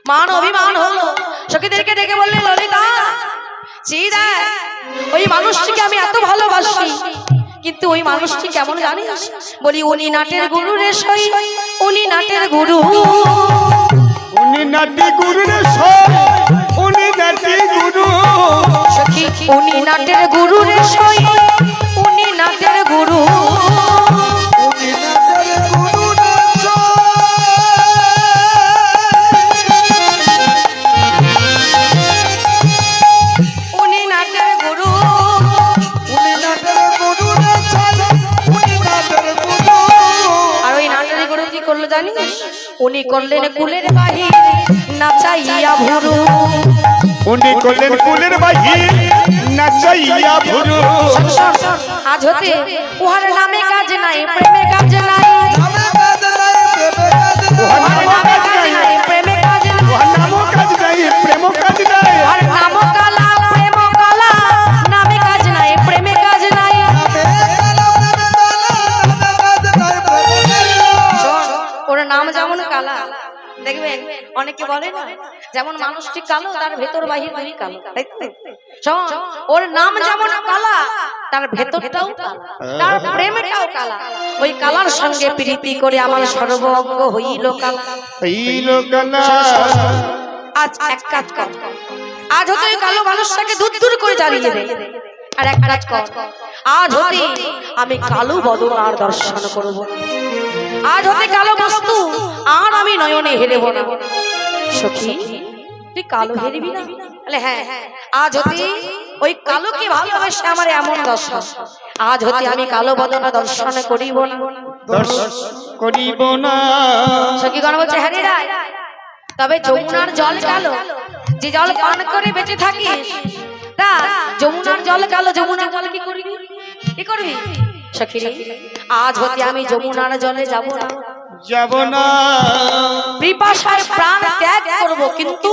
মান অভিমান হলো, সখীদেরকে ডেকে বললেন ললিতা ওই মানুষটিকে আমি এত ভালোবাসি, কিন্তু ওই মানুষটি কেমন জানিস, বলি উনি নাটের গুরু রে সই, উনি নাটের গুরু, উনি নাটি গুরু রে সই, উনি নাটি গুরু। সখী উনি নাটের গুরু রে সই, উনি নাটের গুরু। উনি নাটের গুরু নাচ উনি নাটের গুরু। উনি নাটের গুরু নাচ উনি নাটের গুরু আর ওই নাটের গুরু কি করলো জানিস? উনি করলেন কুলের বাহির নাচাইয়া ভুরু। উনি করলেন কুলের বাহির নাচাইয়া ভুরু। শোন, শোন, শোন, আজ হতে উহার নামে কাজ নাই, প্রেমে কাজ নাই। নামে কাজ নাই প্রেমে কাজ উহার নাই উহার নামে কাজ নাই, প্রেমে কাজ নাই। উহার নামও কাজ নাই, প্রেম কাজ নাই। আর নাম কালা প্রেম কালা, নামে কাজ নাই, প্রেমে কাজ নাই। নামে কালা প্রেমে কালা নামে কাজ নাই প্রেমে কাজ নাই শোন, ওর নাম যেমন কালা, দেখবে অনেকে বলে না যেমন মানুষটি কালো তার ভেতর বাহির দুই কালো, তাই তো? শোন, ওর নাম যেমন কালা তার ভেতরটাও কালা, তার প্রেমটাও কালা। ওই কালার সঙ্গে প্রীতি করে আমার সর্বঙ্গ হইল কালা। এই লোকানা আজ এক কাজ কর, আজ হতে ওই কালো মানুষটাকে দূর দূর করে জ্বালিয়ে দে। আর এক কাজ কর, আজ হতে আমি কালো বদন আর দর্শন করব। আজ হতে কালো বস্তু আর আমি নয়নে হেরেব না। সখী তুই কালো হেরবি না? বলে হ্যাঁ, আজ হতে ওই কালোকে ভালোবাসে আমার এমন দর্শন। আজ হতে আমি কালো বদন দর্শন করিব না। দর্শন করিব না। সখী গণ বলছে হ্যাঁ রে রায়, তবে যমুনার জল কালো, যে জল পান করে বেঁচে থাকিস তা যমুনার জল কালো, যমুনার জল কি করবি? কি করবি? সখী রে, আজ হতে আমি যমুনার জলে যাব না, যাব না। পিপাসায় প্রাণ ত্যাগ করব, কিন্তু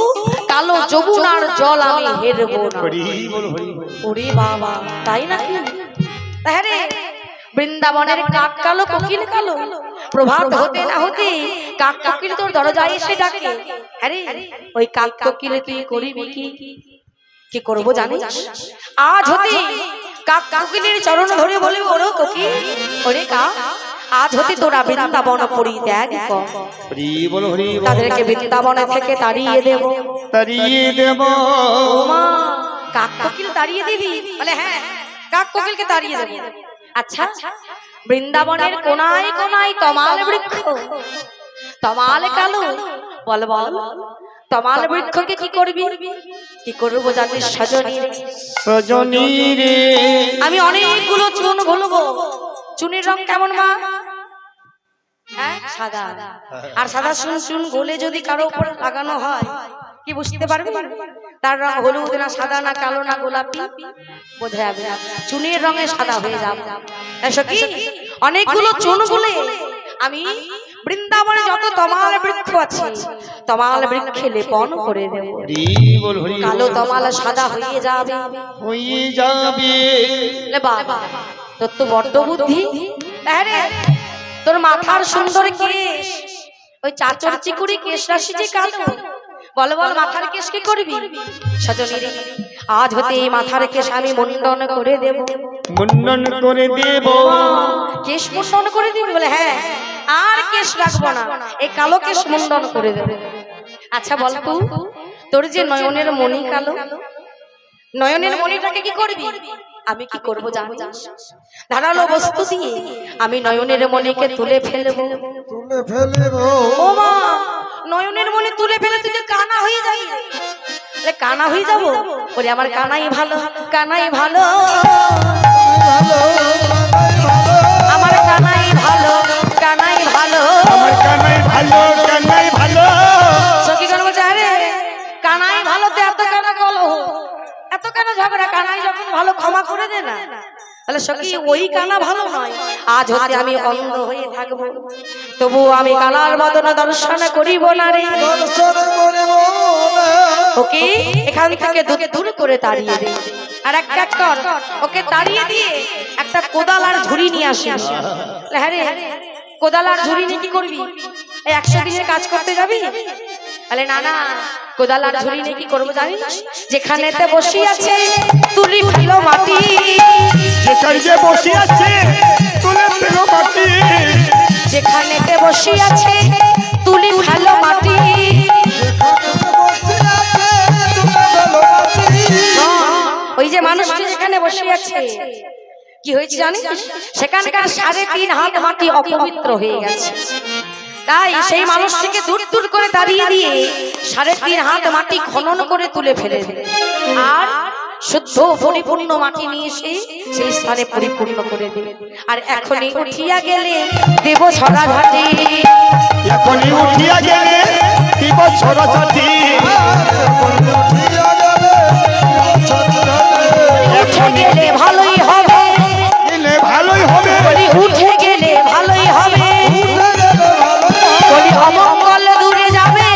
কালো যমুনার জল আমি হেরব না। হরি বল হরি বল। ওরে বাবা, তাই নাকি? হ্যাঁ রে, বৃন্দাবনের কাক কালো কোকিল কালো, প্রভাত হতে না হতে কাক কোকিল তোর দরজায় এসে ডাকে। হ্যাঁ রে, ওই কাক কোকিল তুই করবি কি? কি করবো জানিস? আজ হতে কাক কোকিলের চরণ ধরে বলে ওরে কোকিল, ওরে কাক, আজ হতে তোরা বৃন্দাবন পরিত্যাগ কর। হরি বল হরি বল। তাদেরকে বৃন্দাবনে থেকে তাড়িয়ে দেব। তাড়িয়ে দেব। ওমা, কাক কোকিল তাড়িয়ে দিবি? বলে হ্যাঁ, কাক কোকিলকে তাড়িয়ে দেব। আচ্ছা, বৃন্দাবনের কোনায় কোনায় তমাল বৃক্ষ, তমাল কালো, বল বল তমাল বৃক্ষকে কি করবি? কি করবো জানিস সজনী রে? সজনী রে, আমি অনেকগুলো চুন গলবো। চুনের রং কেমন মা? হ্যাঁ, সাদা। আর সাদা চুন চুন গলে যদি কারো উপর লাগানো হয় কি বুঝতে পারবি তার রং হলুদ না সাদা না কালো না গোলাপি? বোঝা যাবে না, চুনের রঙে সাদা হয়ে যাবে। সখী অনেকগুলো চুন গলে আমি বৃন্দাবনে যত তমাল বৃক্ষ আছে তমাল বৃক্ষে লেপন করে দেব। হরি বল হরি বল। কালো তমাল সাদা হয়ে যাবে। হয়ে যাবে। লে বাবা, তোর তো বড্ড বুদ্ধি। হ্যাঁ রে, তোর মাথার সুন্দর কেশ, ওই চাচর চিকুরি কেশ রাশি যে কালো, বল বল মাথার কেশ কি করবি? সজনী রে, আজ হতে এই মাথার কেশ আমি মুন্ডন করে দেব। মুন্ডন করে দেব। কেশ মুন্ডন করে দিবি? বলে হ্যাঁ, আর কেশ রাখবো না, এই কালো কেশ মুন্ডন করে দেব। আচ্ছা বল তো, তোর যে নয়নের মণি কালো, নয়নের মণিটাকে কি করবি? আমি কি করব জানিস? ধারালো বস্তু দিয়ে আমি নয়নের মণিকে তুলে ফেলবো। তুলে ফেলিব ও মা, নয়নের মণি তুলে ফেলে তুই যে কানা হয়ে যাবি। কানা হয়ে যাবো? ওরে আমার কানাই ভালো, কানাই ভালো, ভালো ভালো আমার কানাই ভালো, কানাই ভালো, আমার কানাই ভালো, কানাই ভালো। সখী কেন বলছে আরে কানাই ভালো, তো এত কেন কলহ, এত কেন ঝগড়া? কানাই যখন ভালো ক্ষমা করে দে না। তাহলে সখী ওই কানা ভালো নয়, আজ হতে আমি অন্ধ হয়ে থাকবো, তবু আমি কানার বদন দর্শন করিব না রে। দর্শন করিব না। ওকে এখান থেকে দূর করে তাড়িয়ে দে। আর এক কাজ কর, ওকে তাড়িয়ে দিয়ে একটা কোদাল আর ঝুড়ি নিয়ে আসিস। হ্যাঁ রে, কোদাল আর ঝুড়ি নিয়ে কি করবি? 100 দিনের কাজ করতে যাবি? তাহলে না না, কোদাল আর ঝুড়ি নিয়ে কি করবো জানিস? যেখানেতে বসে আছে তুলি ফেলো মাটি, যেখানে যে বসে আছে তুলে ফেলো মাটি, যেখানেতে বসে আছে তুলি ফেলো মাটি। যেখানে বসে আছে তুলে ফেলো মাটি। ওই যে মানুষটি যেখানে বসে আছে কি হয়েছে জানিস, সেখানকার 3.5 হাত মাটি অপবিত্র হয়ে গেছে। তাই সেই মানুষটিকে দূর দূর করে দাঁড়িয়ে দিয়ে 3.5 হাত মাটি খনন করে তুলে ফেলে দিলেন আর শুদ্ধ পরিপূর্ণ মাটি নিয়ে এসে সেই স্থানে পরিপূর্ণ করে দিলেন। আর এখনই উঠিয়া গেলে দেব ছড়া ঘাটে, এখনই উঠিয়া গেলে দিব ছড়া ছাটি, উঠে গেলে ভালোই হবে, গেলে ভালোই হবে, বলি উঠে গেলে ভালোই হবে, বলি অমঙ্গল দূরে যাবে,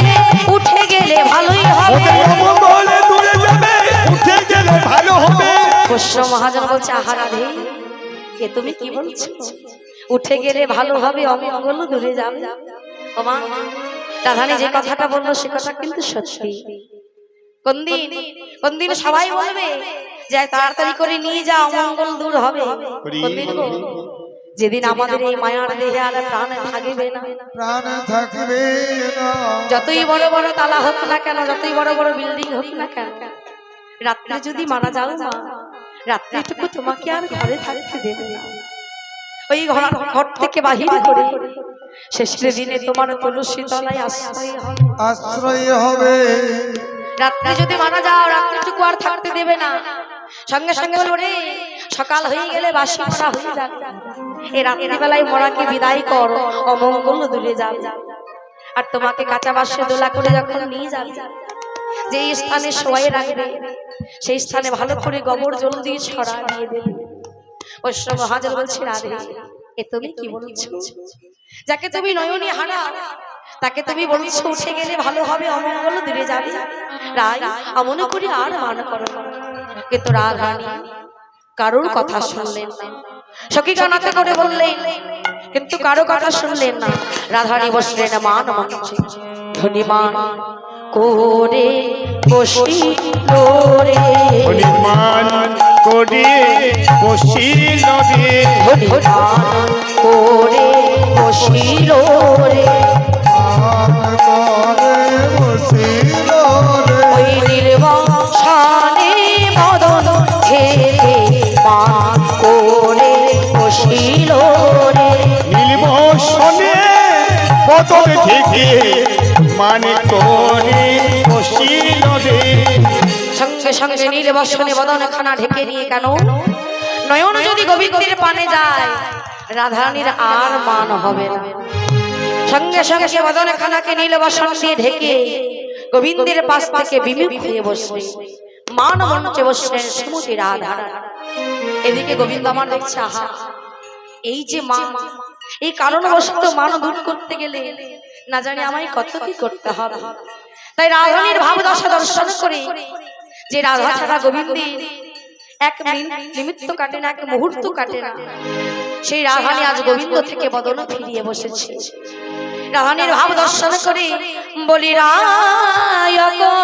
উঠে গেলে ভালোই হবে। অমঙ্গলে দূরে যাবে, উঠে গেলে ভালো হবে। কৃষ্ণ মহাজন বলছে আহা রাধে, এ তুমি কি বলছো? উঠে গেলে ভালো হবে, অমঙ্গল দূরে যাবে। ও মা, রাধারানী যে কথাটা বললো সে কথা কিন্তু সত্যি। কোন দিন সবাই বলবে যে তাড়াতাড়ি করে নিয়ে যাও, অমঙ্গল দূর হবে। কোন দিন গো? যেদিন আমাদের এই মায়ার দেহে আর প্রাণ থাকবে না, প্রাণ থাকবে না। যতই বড় বড় তালা হোক না কেন, যতই বড় বড় বিল্ডিং হোক না কেন, রাত্রে যদি মারা যাও মা, রাত্রিটুকু তোমাকে আর ঘরে থাকতে দেবে না। ওই ঘর থেকে বাহির করে শেষের দিনে তোমার তুলসী তলায় আশ্রয় হবে। রাত্রে যদি মারা যাও, রাত্রিটুকু আর থাকতে দেবে না। সঙ্গে সঙ্গে বলবো রে, সকাল হয়ে গেলে বাসি মরা হয়ে যাবে, এই রাত্রিবেলায় মরাকে বিদায় কর, অমঙ্গল দূরে যাবে। আর তোমাকে কাঁচা বাসে দোলা করে যখন নিয়ে যাবে, যে স্থানে শোয়াই রাখবে সেই স্থানে ভালো করে গোবর জল দিয়ে ছড়া দিয়ে দেবে। বৈষ্ণব হাজার বলছে রাধে, এ তুমি কি বলছো? যাকে তুমি নয়নে হারাও তাকে তুমি বলছো উঠে গেলে ভালো হবে, অমঙ্গল দূরে যাবে। রায় আমনে করে আর মান করো, কিন্তু রাধারানী কারোর কথা শুনলেন না। সখী কানাতে করে বললেন, কিন্তু কারো কথা শুনলেন না। রাধারানী বসলেন মান মঞ্চে, ধনীমান করে বসিল রে, ধনীমান করে বসিল রে, ধনীমান করে বসিল রে, ওই নির্বাসনে মদন ছেড়ে মান করে বসিল রে, নীলবসনে বদন থেকে মানে করে বসিল রে। সঙ্গে সঙ্গে নীলবসনে বদন খানা ঢেকে নিয়ে কেন, নয়ন যদি গোবিন্দের পানে যায় রাধারানীর আর মান হবে না। সঙ্গে সঙ্গে সে বদন খানাকে নীলবসন দিয়ে ঢেকে গোবিন্দের পাশ থেকে বিমুখ হয়ে বসবে, মান মঞ্চে বসলেন শ্রীমতী রাধা। এদিকে গোবিন্দ আমার দেখছে আহা, এই যে মা, এই কারণবশত মান দূর করতে গেলে না জানি আমায় কত কি করতে হবে। তাই রাধারানীর ভাব দশা দর্শন করে, যে রাধা ছাড়া গোবিন্দের এক নিমিত্ত কাটে না, এক মুহূর্ত কাটে না, সেই রাধারানী আজ গোবিন্দ থেকে বদন ফিরিয়ে বসেছে। রাধারানীর ভাব দর্শন করে বলি রায় গো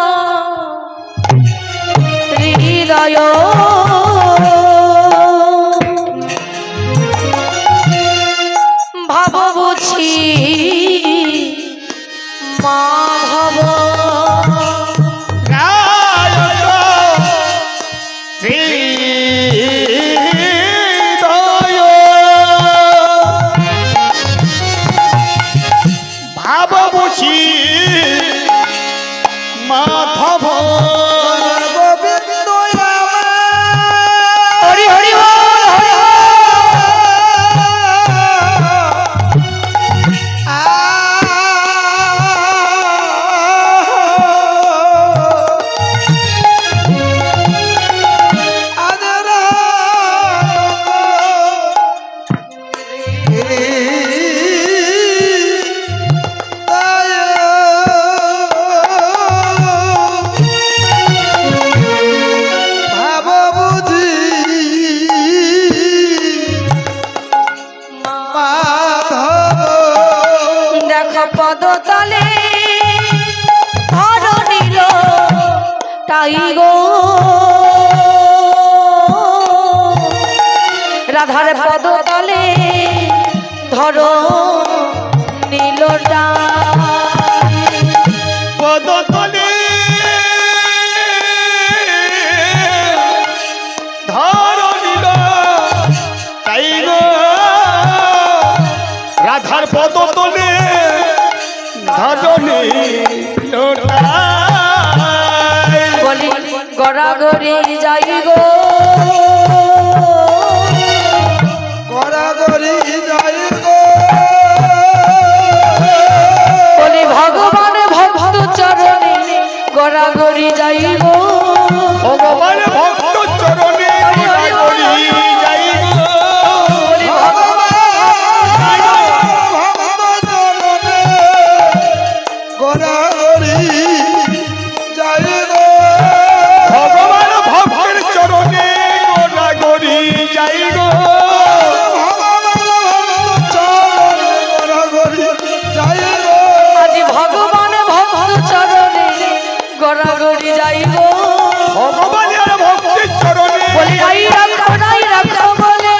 হৃদয় ভাব বুঝি মাধব, ভাব বুঝি মাধব, গোবিন্দ হরি হরি বল, হরি পদতলে ধর নিল তাই গো, রাধার পদতলে ধর নিল পদতলে রাধার পদ তোলে ধারণে লোটায় বলি গড়াগড়ি যাই গো গড়াগড়ি যাই গো বলি ভগবান ভক্ত চরণে গড়াগড়ি যাই গো ভগবান ভক্ত চরণে গড়াগড়ি যাই গো বলি গড়াগড়ি যাই গো ভগবান ভক্তের চরণে গড়াগড়ি যাই গো গড়াগড়ি যাই গো আজি ভগবান ভক্ত চরণে গড়াগড়ি যাই গো ভগবানের ভক্তের চরণে বলি রাই রাখো বলে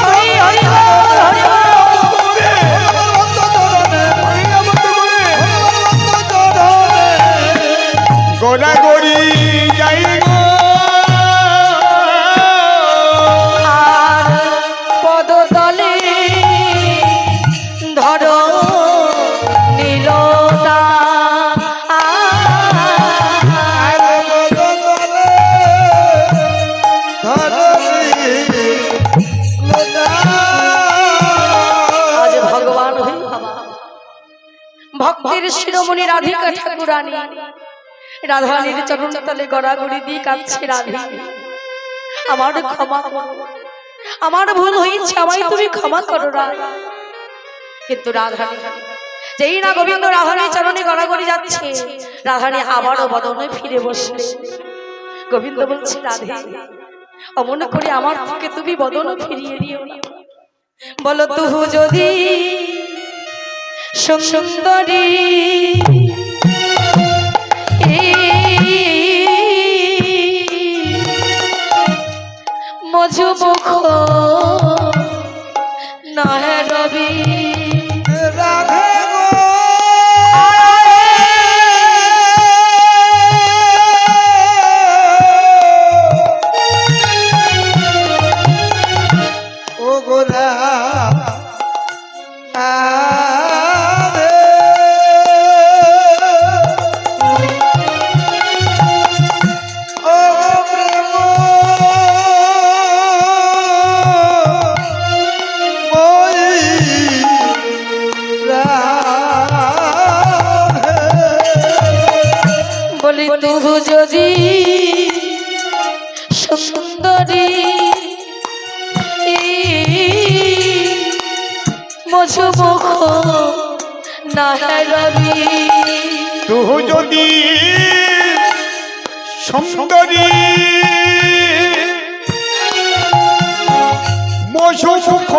হরি হরি বল হরি বল গড়াগড়ি যাই গো আর পদতলে ধরো নীলতা আজ ভগবান ভক্তের শিরোমণি রাধিকা ঠাকুরানী রাধারানীর চরণ তলে গড়াগড়ি দিয়ে কাঁদছে রাধে আমার ক্ষমা করো, আমার ভুল হয়েছে, আমায় তুমি ক্ষমা করো রাধা। কিন্তু রাধারানী যেই না গোবিন্দ রাধারানীর চরণে গড়াগড়ি যাচ্ছে, রাধারানী আবারও বদনে ফিরে বসলে। গোবিন্দ বলছে রাধে অমন করে আমার থেকে তুমি বদন ফিরিয়ে দিও না। বলো তুহু যদি সুন্দরী মজু মুখ নহে রবি রাধে গো ও গোরা বলি তুহু যদি সুন্দরী মজু মুখ নহে রবি তুহু যদি সুন্দরী মজু মুখ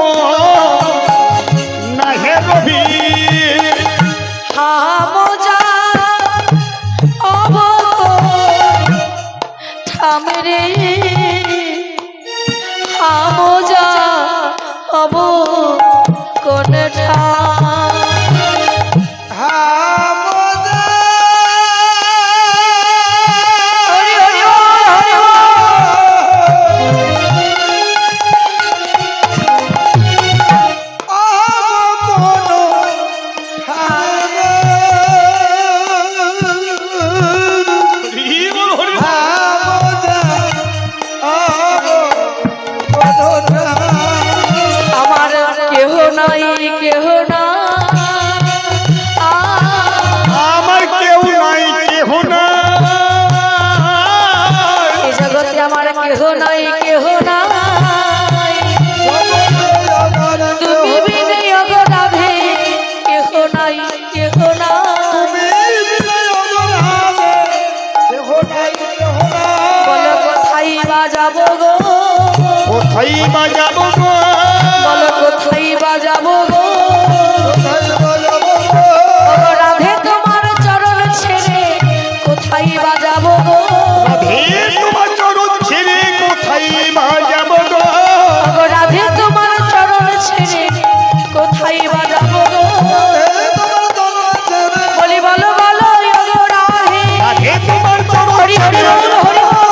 নাহে রবি হামজা অব ঠামরে হামজা অব কোন আমার কেহ নাই কেহ না আমার কেউ নাই কেহ না এই জগতে আমার কেহ নাই কেহ নাই তুমি বিনে অগ রাধে কেহ নাই কেহ নাই বলো কোথায় বাজাবো গো কোথায় বাজাবো গো বলো কোথায় বাজাবো গো ও রাধে তোমার চরণ ছেড়ে কোথায় বাজাবো গো রাধে তোমার চরণ ছেড়ে কোথায় বাজাবো গো ও রাধে তোমার চরণ ছেড়ে কোথায় বাজাবো গো বলি বলো বলো ও রাধে রাধে তোমার চরণ হরি হরি বল হরি বল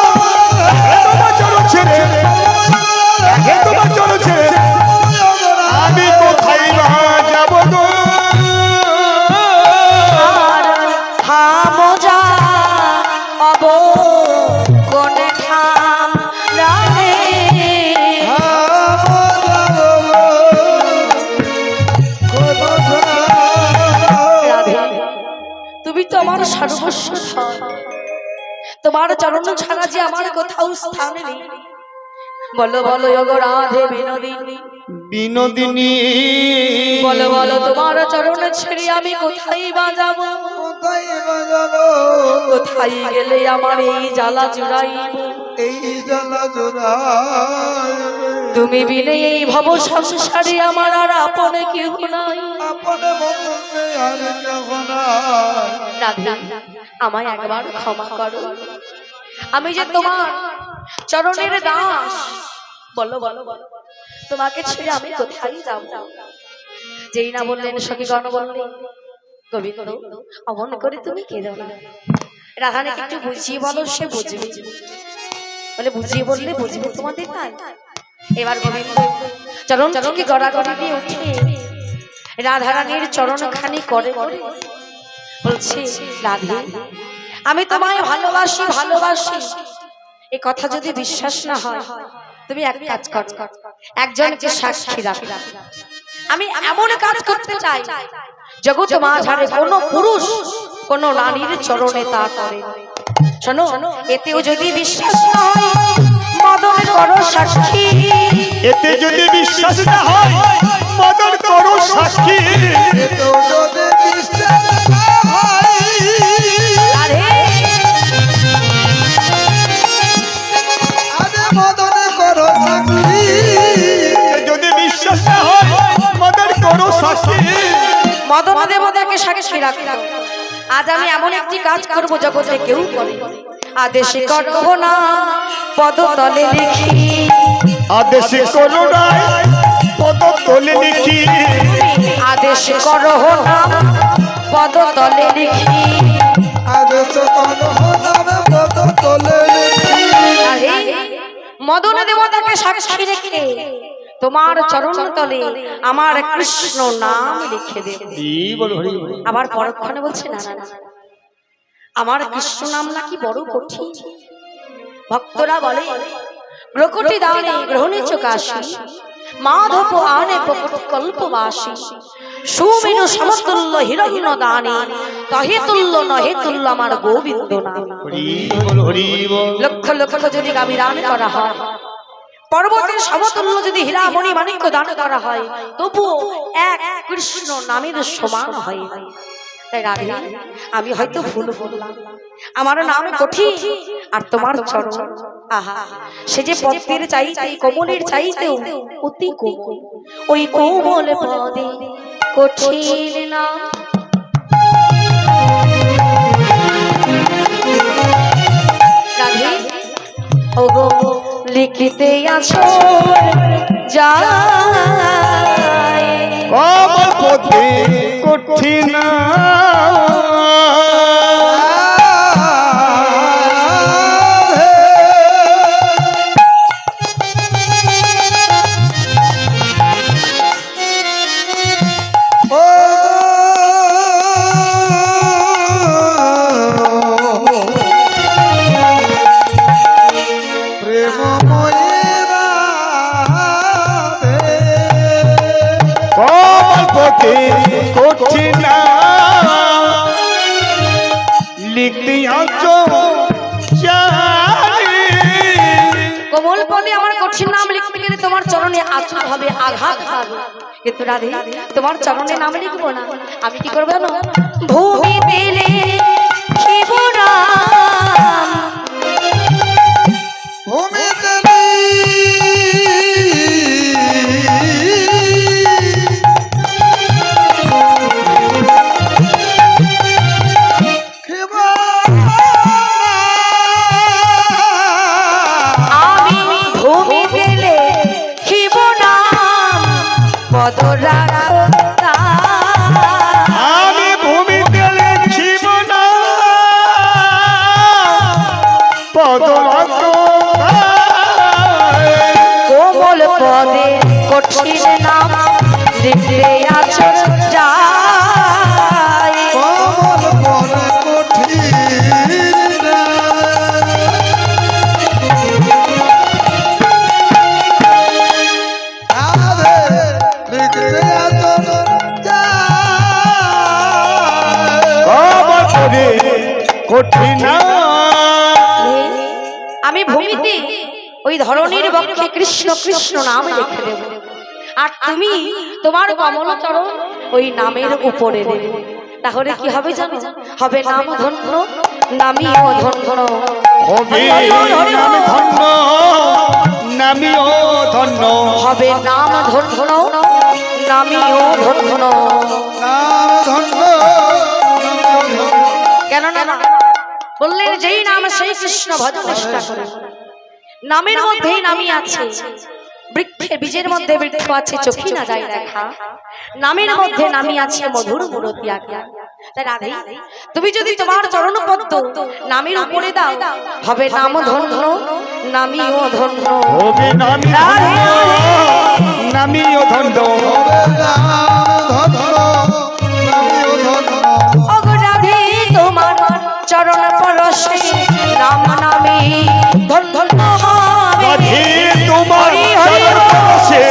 রাধে তোমার চরণ ছেড়ে রাধে তোমার চরণ ছেড়ে আমি কোথায় তোমার চরণ ছাড়া যে আমার কোথাও স্থান নেই। বলো বলো ওগো রাধে বিনোদিনী, বিনোদিনী বলো বলো তোমার চরণ ছেড়ে আমি কোথায় বাজাবো, কোথায় বাজাবো, কোথায় গেলে আমার এই জ্বালা জুড়াইব। এই জ্বালা জোড়ায় তুমি বিনে এই ভব সংসারে আমার আর আপনে কেউ নাই। আপন বন্ধুকে আর কেহ নাই। রাধে, আমায় একবার ক্ষমা করো, আমি যে তোমার চরণের দাস। বলো বলো বলো তোমাকে ছেড়ে আমি কোথায় যাব। যেই না বললেন সখীগণ বললেন গোবিন্দ অমন করে তুমি কেঁদো না, রাধারানীকে একটু বুঝিয়ে বলো, সে বুঝবে। বলে বুঝিয়ে বললে বুঝবে তোমাদের তাই। এবার গোবিন্দ চরণ থেকে গড়াগড়ি দিয়ে উঠে রাধারানীর চরণ খানি করে করে বলছে, রাধে আমি তোমায় ভালোবাসি ভালোবাসি। এই কথা যদি বিশ্বাস না হয় তুমি এক কাজ কর, একজনকে সাক্ষী রাখ। আমি এমন কাজ করতে চাই জগৎ মাঝারে কোনো পুরুষ কোনো নারীর চরণে তা করে। শোনো, এতেও যদি বিশ্বাস না হয় মদন করো সাক্ষী, এতে যদি বিশ্বাস না হয় মদন করো সাক্ষী। এতেও যদি বিশ্বাস না হয়, আরে আরে মদন করো সাক্ষী। যদি বিশ্বাস না হয় মদন করো সাক্ষী। মদন দেবতাকে সাক্ষী রাখো। আজ আমি এমন একটি কাজ করবো জগতে কেউ করে। আদেশ করব না পদতলে লিখি, আদেশ করো না পদতলে লিখি। আদেশ করো না পদতলে লিখি। আদেশ করো নামে পদ তোলে লিখি। আরে মদন দেবতাকে সাক্ষী রেখে তোমার চরণ তলে আমার কৃষ্ণ নাম লিখে দেব। আবার পরক্ষণে বলছে না না না, আমার কৃষ্ণ নাম নাকি বড় কঠিন। ভক্তরা বলে গ্রহটি দানে গ্রহণে চকাশি, মাধব আনে প্রকট কল্পবাসী। সুমেরু সমতুল্য হিরণ্য দানে, তহে তুল্য নহে তুল্য আমার গোবিন্দ নাম। লক্ষ লক্ষ যদি গাভী দান করা হয়, পর্বতের সমতুল্য যদি হীরামণি মাণিক্য দান করা হয়, তবুও এক কৃষ্ণ নামের সমান হয় না। তাই রাধে আমি হয়তো ভুল বললাম, আমার নাম কঠিন আর তোমার চরণ আহা সে যে পদ্মের চাইতে কোমলের চাইতেও অতি কোমল। ওই কোমল পদে কঠিন নাম। রাধে ওগো লিখিতে আছো যায় কমল পথে কঠিন কঠিন লিখতে আছো কোমল পদে আমার কঠিন নাম লিখতে গেলে তোমার চরণে আঘাত হবে, আঘাত হবে। কিন্তু রাধে তোমার চরণে নাম লিখবো না, আমি কি করবো জানো? ভূমি দিলে ভূমি দেবী আমি ভূমিতে লিখিব না পদ কোমল পদে কঠিন নাম লিখতে আছো যায়। কমল পদে কঠিন কঠিন ওই ধরনীর বক্ষে কৃষ্ণ কৃষ্ণ নাম লিখে দেব, আর তুমি তোমার কমলচরণ ওই নামের উপরে দেবে। তাহলে কি হবে জানো? হবে নাম ধন্য, নামিও ধন্য, হবে নাম ধন্য, নামিও ধন্য, হবে নাম ধন্য, নামিও ধন্য। নাম ধন্য কেন না বললেন যেই নাম সেই কৃষ্ণ ভজন নিষ্ঠা করে। নামের মধ্যেই নামই আছে, বৃক্ষের বীজের মধ্যে বৃক্ষ আছে, চোখে না যায় দেখা। নামের মধ্যে নামই আছে মধুর মূরতি আজ্ঞা। তাই রাধে, তুমি যদি তোমার চরণ পদ্ম নামের উপরে দাও, হবে নাম ধন্য, নামিও ধন্য, হবে নামি ধন্য, নামিও ধন্য। ওগো রাধে, তোমার চরণ পরশে নাম নামে ধন্য হবে। রাধে তোমার চরণ পরশে,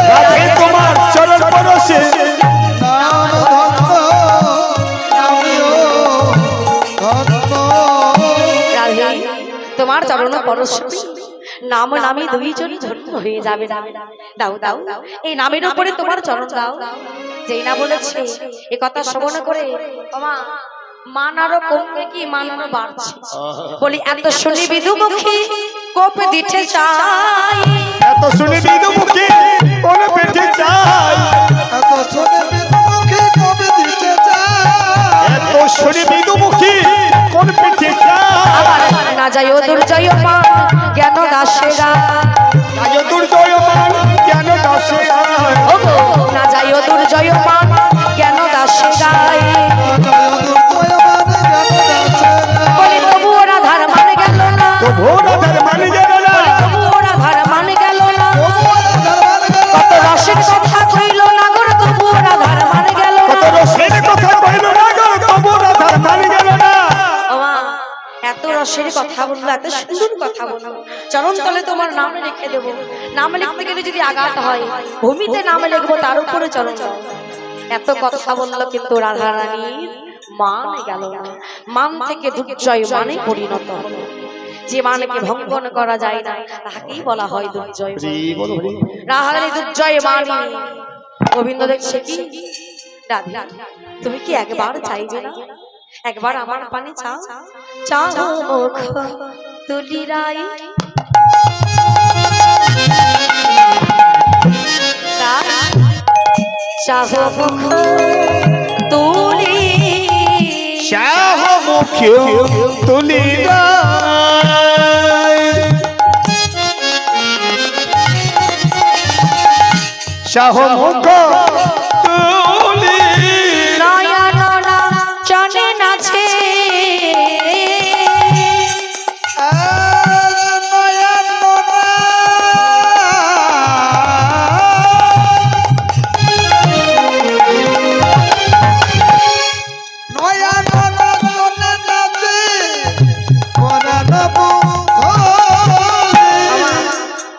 রাধে তোমার চরণ পরশে, রাধে তোমার চরণ পরশে নাম নামে দুইজন ধন্য হয়ে যাবে। দাও দাও এই নামের উপরে তোমার চরণ দাও। যেই না বলেছে এ কথা শ্রবণ করে তোমা মান আরো কমবে কি মান আরো বাড়ছে। বলি এত শুনি বিদুমুখী কোপ দিতে চাই, এত শুনে বিদু মুখে কোন পেটে চাই, এত শুনে বিদুমুখী কবি দিতে চায়, এত শুনে বিদু মুখে কোন পেটে চাই। আবার না যায় দুর্জয় মা জ্ঞান দাসেরা, রাজ দুর্জয় মান জ্ঞান দাসে ওগো না যায় দুর্জয় মা জ্ঞান দাসেরা। বলি তবু ওরা ধার মানে গেল না, তো ভোর আধার মানে গেল না, তবু ওরা ধার মানে গেল না। কত রসের কথা কইল না গো, তবু ওরা ধার মানে গেল কত না। রসের কথা কইল না গো, তো ভোর আধার মানে গেল না। ওমা, এত রসের কথা বললো, এত সুন্দর কথা বললো, চরণ তলে তোমার নাম লিখে দেবো। নাম লিখতে গেলে যদি আঘাত হয়, ভূমিতে নাম লিখবো, তার উপরে চরণ দাও। এত কথা বললো কিন্তু রাধা রানীর মান গেল না। মান থেকে দুর্জয় মানে পরিণত হলো। যে মানকে ভঙ্গন করা যায় না তাকেই বলা হয় দুর্জয়। রাহারে দুর্জয় মানে গোবিন্দ দেখছে কি রাধা, তুমি কি একবার চাইবে না? একবার আমার পানে চাও, চাও মুখ তুলি রাই, চাও মুখ তুলি, শাহ মুখে তুলি শাহ মুখ তুলি নয়ন চনে নাচে,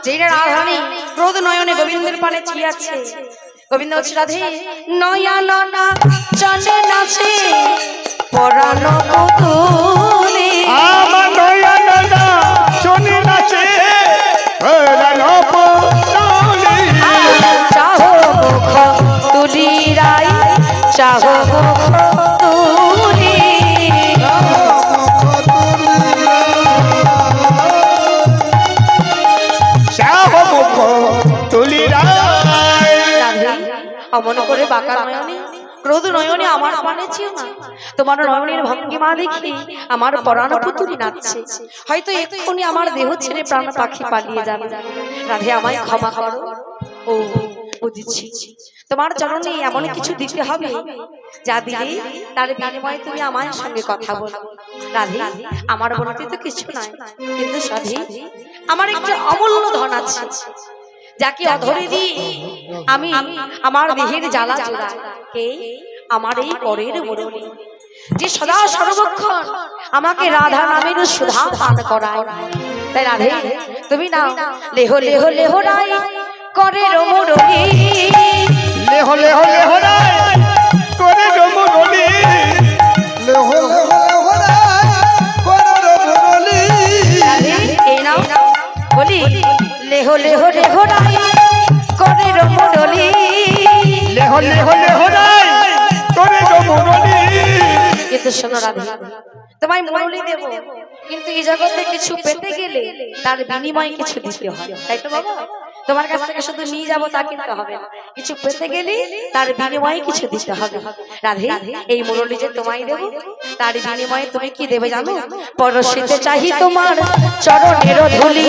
যেটা রাধারানী ক্রোধ নয়নে গোবিন্দের পানে চেয়ে আছে। গোবিন্দ বলছে রাধে, নয়ন চনে নাচে পরাণ পুতুলি, আমার নয়ন চনে নাচে পরাণ পুতুলি, চাহ মুখ তুলি রাই, চাহ মুখ তুলি। শাহ মুখ তুলি অমন করে বাঁকা নয়নে ক্রোধ নয়নে আমার পানে চেয়েও না। তোমার নয়নের ভঙ্গিমা দেখি আমার পরাণ পুতুলি নাচছে। হয়তো এক্ষুনি আমার দেহ ছেড়ে প্রাণ পাখি পালিয়ে যাবে। রাধে আমায় ক্ষমা করো। ও বুঝেছি, তোমার চরণে এমন কিছু দিতে হবে যা দিলে তার বিনিময়ে তুমি আমার সঙ্গে কথা বলো। রাধে, আমার বলতে তো কিছু নাই, কিন্তু সাধে আমার একটা অমূল্য ধন আছে, যাকে অধরে দিই আমি আমার দেহের জ্বালা জোড়াই। কে? আমার এই পরের মুরলী, যে সদা সর্বক্ষণ আমাকে রাধা নামের সুধা পান করায়। তাই রাধে, তুমি না লেহ লেহ লেহ রাই করে মুরলী, লেহ লেহ লেহ রাই করে মুরলী, লেহ লেহ লেহ রাই করে মুরলী, বলি লেহ লেহ লেহ রাই করে রমডলি লেহ লেহ লেহ রাই করে গো মুরলি। কিন্তু শোনো রাধে, তোমায় মুরলি দেব, কিন্তু এই জগতে কিছু পেতে গেলে তার বিনিময়ে কিছু দিতে হয়, তাই তো বাবা? তোমার কাছ থেকে শুধু নিয়ে যাবো তা কিন্তু হবে না, কিছু পেতে গেলে তার বিনিময়ে কিছু দিতে হবে। রাধে, এই মুরলি যে তোমায় দেব, তার বিনিময়ে তুমি কি দেবে জানো? পরশিতে চাহি তোমার চরণের ধুলি,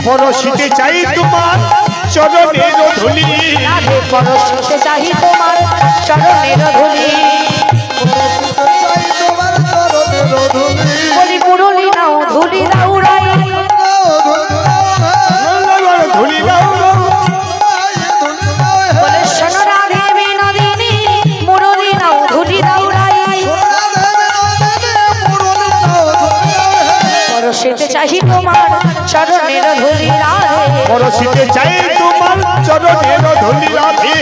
পরশিতে চাই তোমার চরণের ধুলি। রাধে পরশিতে চাহি তোমার চরণের ধুলি, বলি মুরলি নাও ধুলি দাও রাই, ধুলি দাও বলে শোনো রাধে বিনোদিনী মুরলি নাও ধুলি দাও রাই, পরশিতে চাহি তোমার চরণের ধুলি রাধে, পরশিতে চাই তোমার চরণের ধুলি রাধে।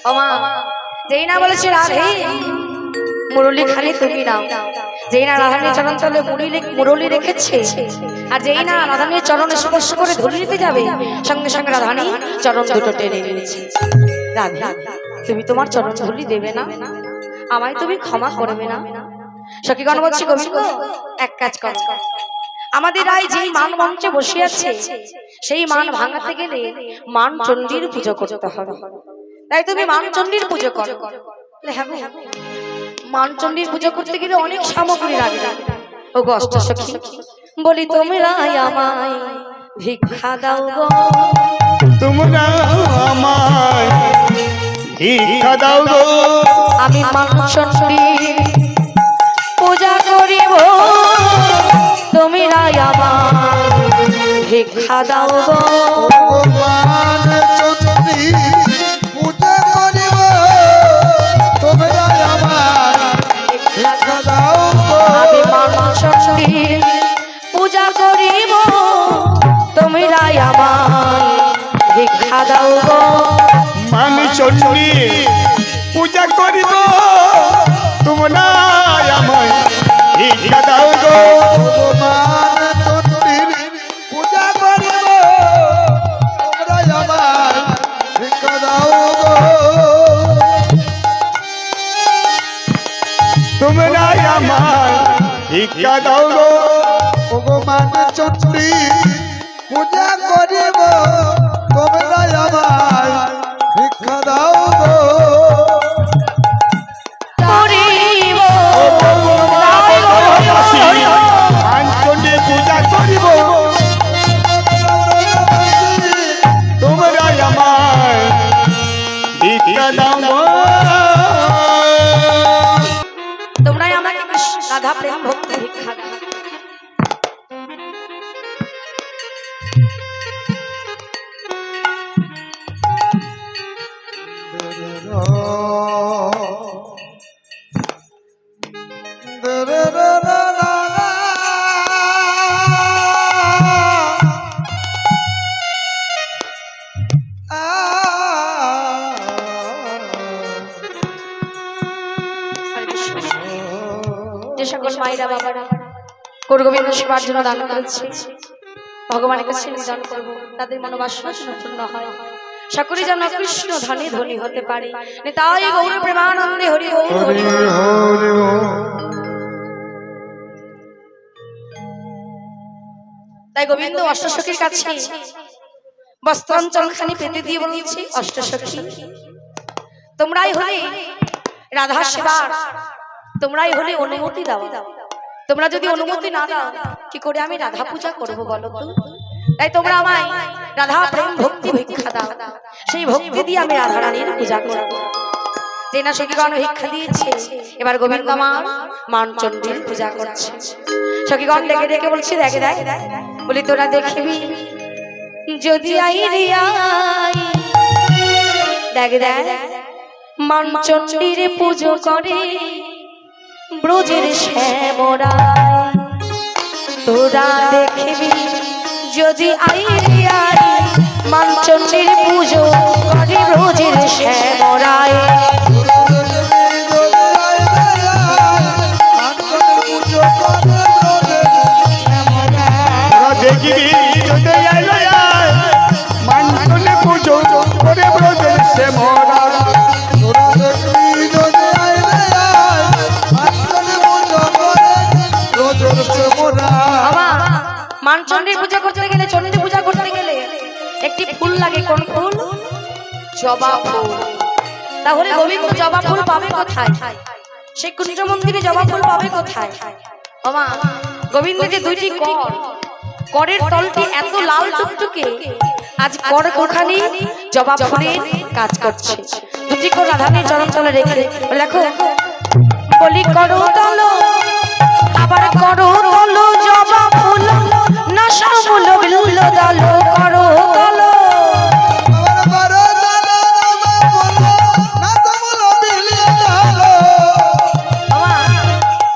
ওমা যেই না বলেছে রাধে মুরলি খালি তুমি নাও, যেই না রাধানীর চরণ তলে মুরলি রেখেছে, আর যেই না রাধানীর চরণ স্পর্শ করে ধুলি নিতে যাবে, সঙ্গে সঙ্গে রাধানী চরণ দুটো টেনে নিয়েছে। রাধে তুমি তোমার চরণ ধুলি দেবে না, আমায় তুমি ক্ষমা করবে না? সখীগণ বলছি গোবিন্দ এক কাজ কর, আমাদের রায় যেই মান মঞ্চে বসে আছে সেই মান ভাঙাতে গেলে মান চণ্ডীর পুজো করতে হবে, তাই তুমি মান চণ্ডীর পুজো করো। মান চণ্ডীর পুজো করতে গেলে অনেক সামগ্রী লাগে, ও গো অষ্টসখী বলি তোমরা আমায় ভিক্ষা দাও গো, তোমরা আমায় ভিক্ষা দাও গো, আমি মান চণ্ডীর পূজা করিব, তোমরা আমায় ভিক্ষা দাও গো, আমি মান চণ্ডীর পূজা করিব, তোমরা আমায় ভিক্ষা দাও গো, মান চণ্ডী পূজা করিব, তোমরা আমায় ভিক্ষা দাও গো, তোমরা আমায় ভিক্ষা দাও গো, ভগবান চণ্ডী পূজা করিব, তোমরা আমায় ভিক্ষা দাও গো, করিব মান চণ্ডী পূজা করিব, তোমরা আমায় ভিক্ষা দাও গো। তোমরাই আমাকে রাধা প্রেম ভক্তি ভিক্ষা দাও। যে সকল মায়েরা বাবারা গৌরগোবিন্দ সেবার জন্য দান করেছে, ভগবানের কাছে নিদান করবো, তাদের মনোবাসনা যেন পূর্ণ হয়, সকলে যেন কৃষ্ণ ধনে ধনী হতে পারে। তাই গৌর প্রেমানন্দে হরি গৌর হরি বল। তাই গোবিন্দ অষ্টসখীর কাছে বস্ত্রাঞ্চল খানি পেতে দিয়ে বলছি, অষ্টসখী তোমরাই হলে রাধা সেবার, তোমরাই হলে অনুমতি দাও, তোমরা যদি অনুমতি না দাও কি করে আমি রাধা পূজা করবো বলো তো? তাই তোমরা আমায় রাধা প্রেম ভক্তি ভিক্ষা দাও, সেই ভক্তি দিয়ে আমি রাধা রানীর পূজা করবো। যে না সখীগণ ভিক্ষা দিয়েছে, এবার গোবিন্দ আমার মান চণ্ডীর পূজা করছে। সখীগণ ডেকে ডেকে বলছি, দেখে দেখ বলি তোরা দেখবি যদি আই দেখ দেখ মান চণ্ডীর পুজো করে ব্রজের শ্যামরা, তোরা দেখবি যদি আই মান চণ্ডীর পুজো করে ব্রজের শ্যামরায়, জবা ফুল। তাহলে গোবিন্দ জবা ফুল পাবে কোথায়? সেই কুঞ্জ মন্দিরে জবা ফুল পাবে কোথায়? ওমা, গোবিন্দের যে দুইটি কর, করের তলটি এত লাল টুকটুকে, আজ কর ওখানে জবা ফুলের কাজ করছে। দুটি কর রাধারানীর চরণ তলে রেখে লেখো, বলি করো তলো, আবার করো তলো জবা ফুল, না শ্যামল বিল্ল দল, করো তলো।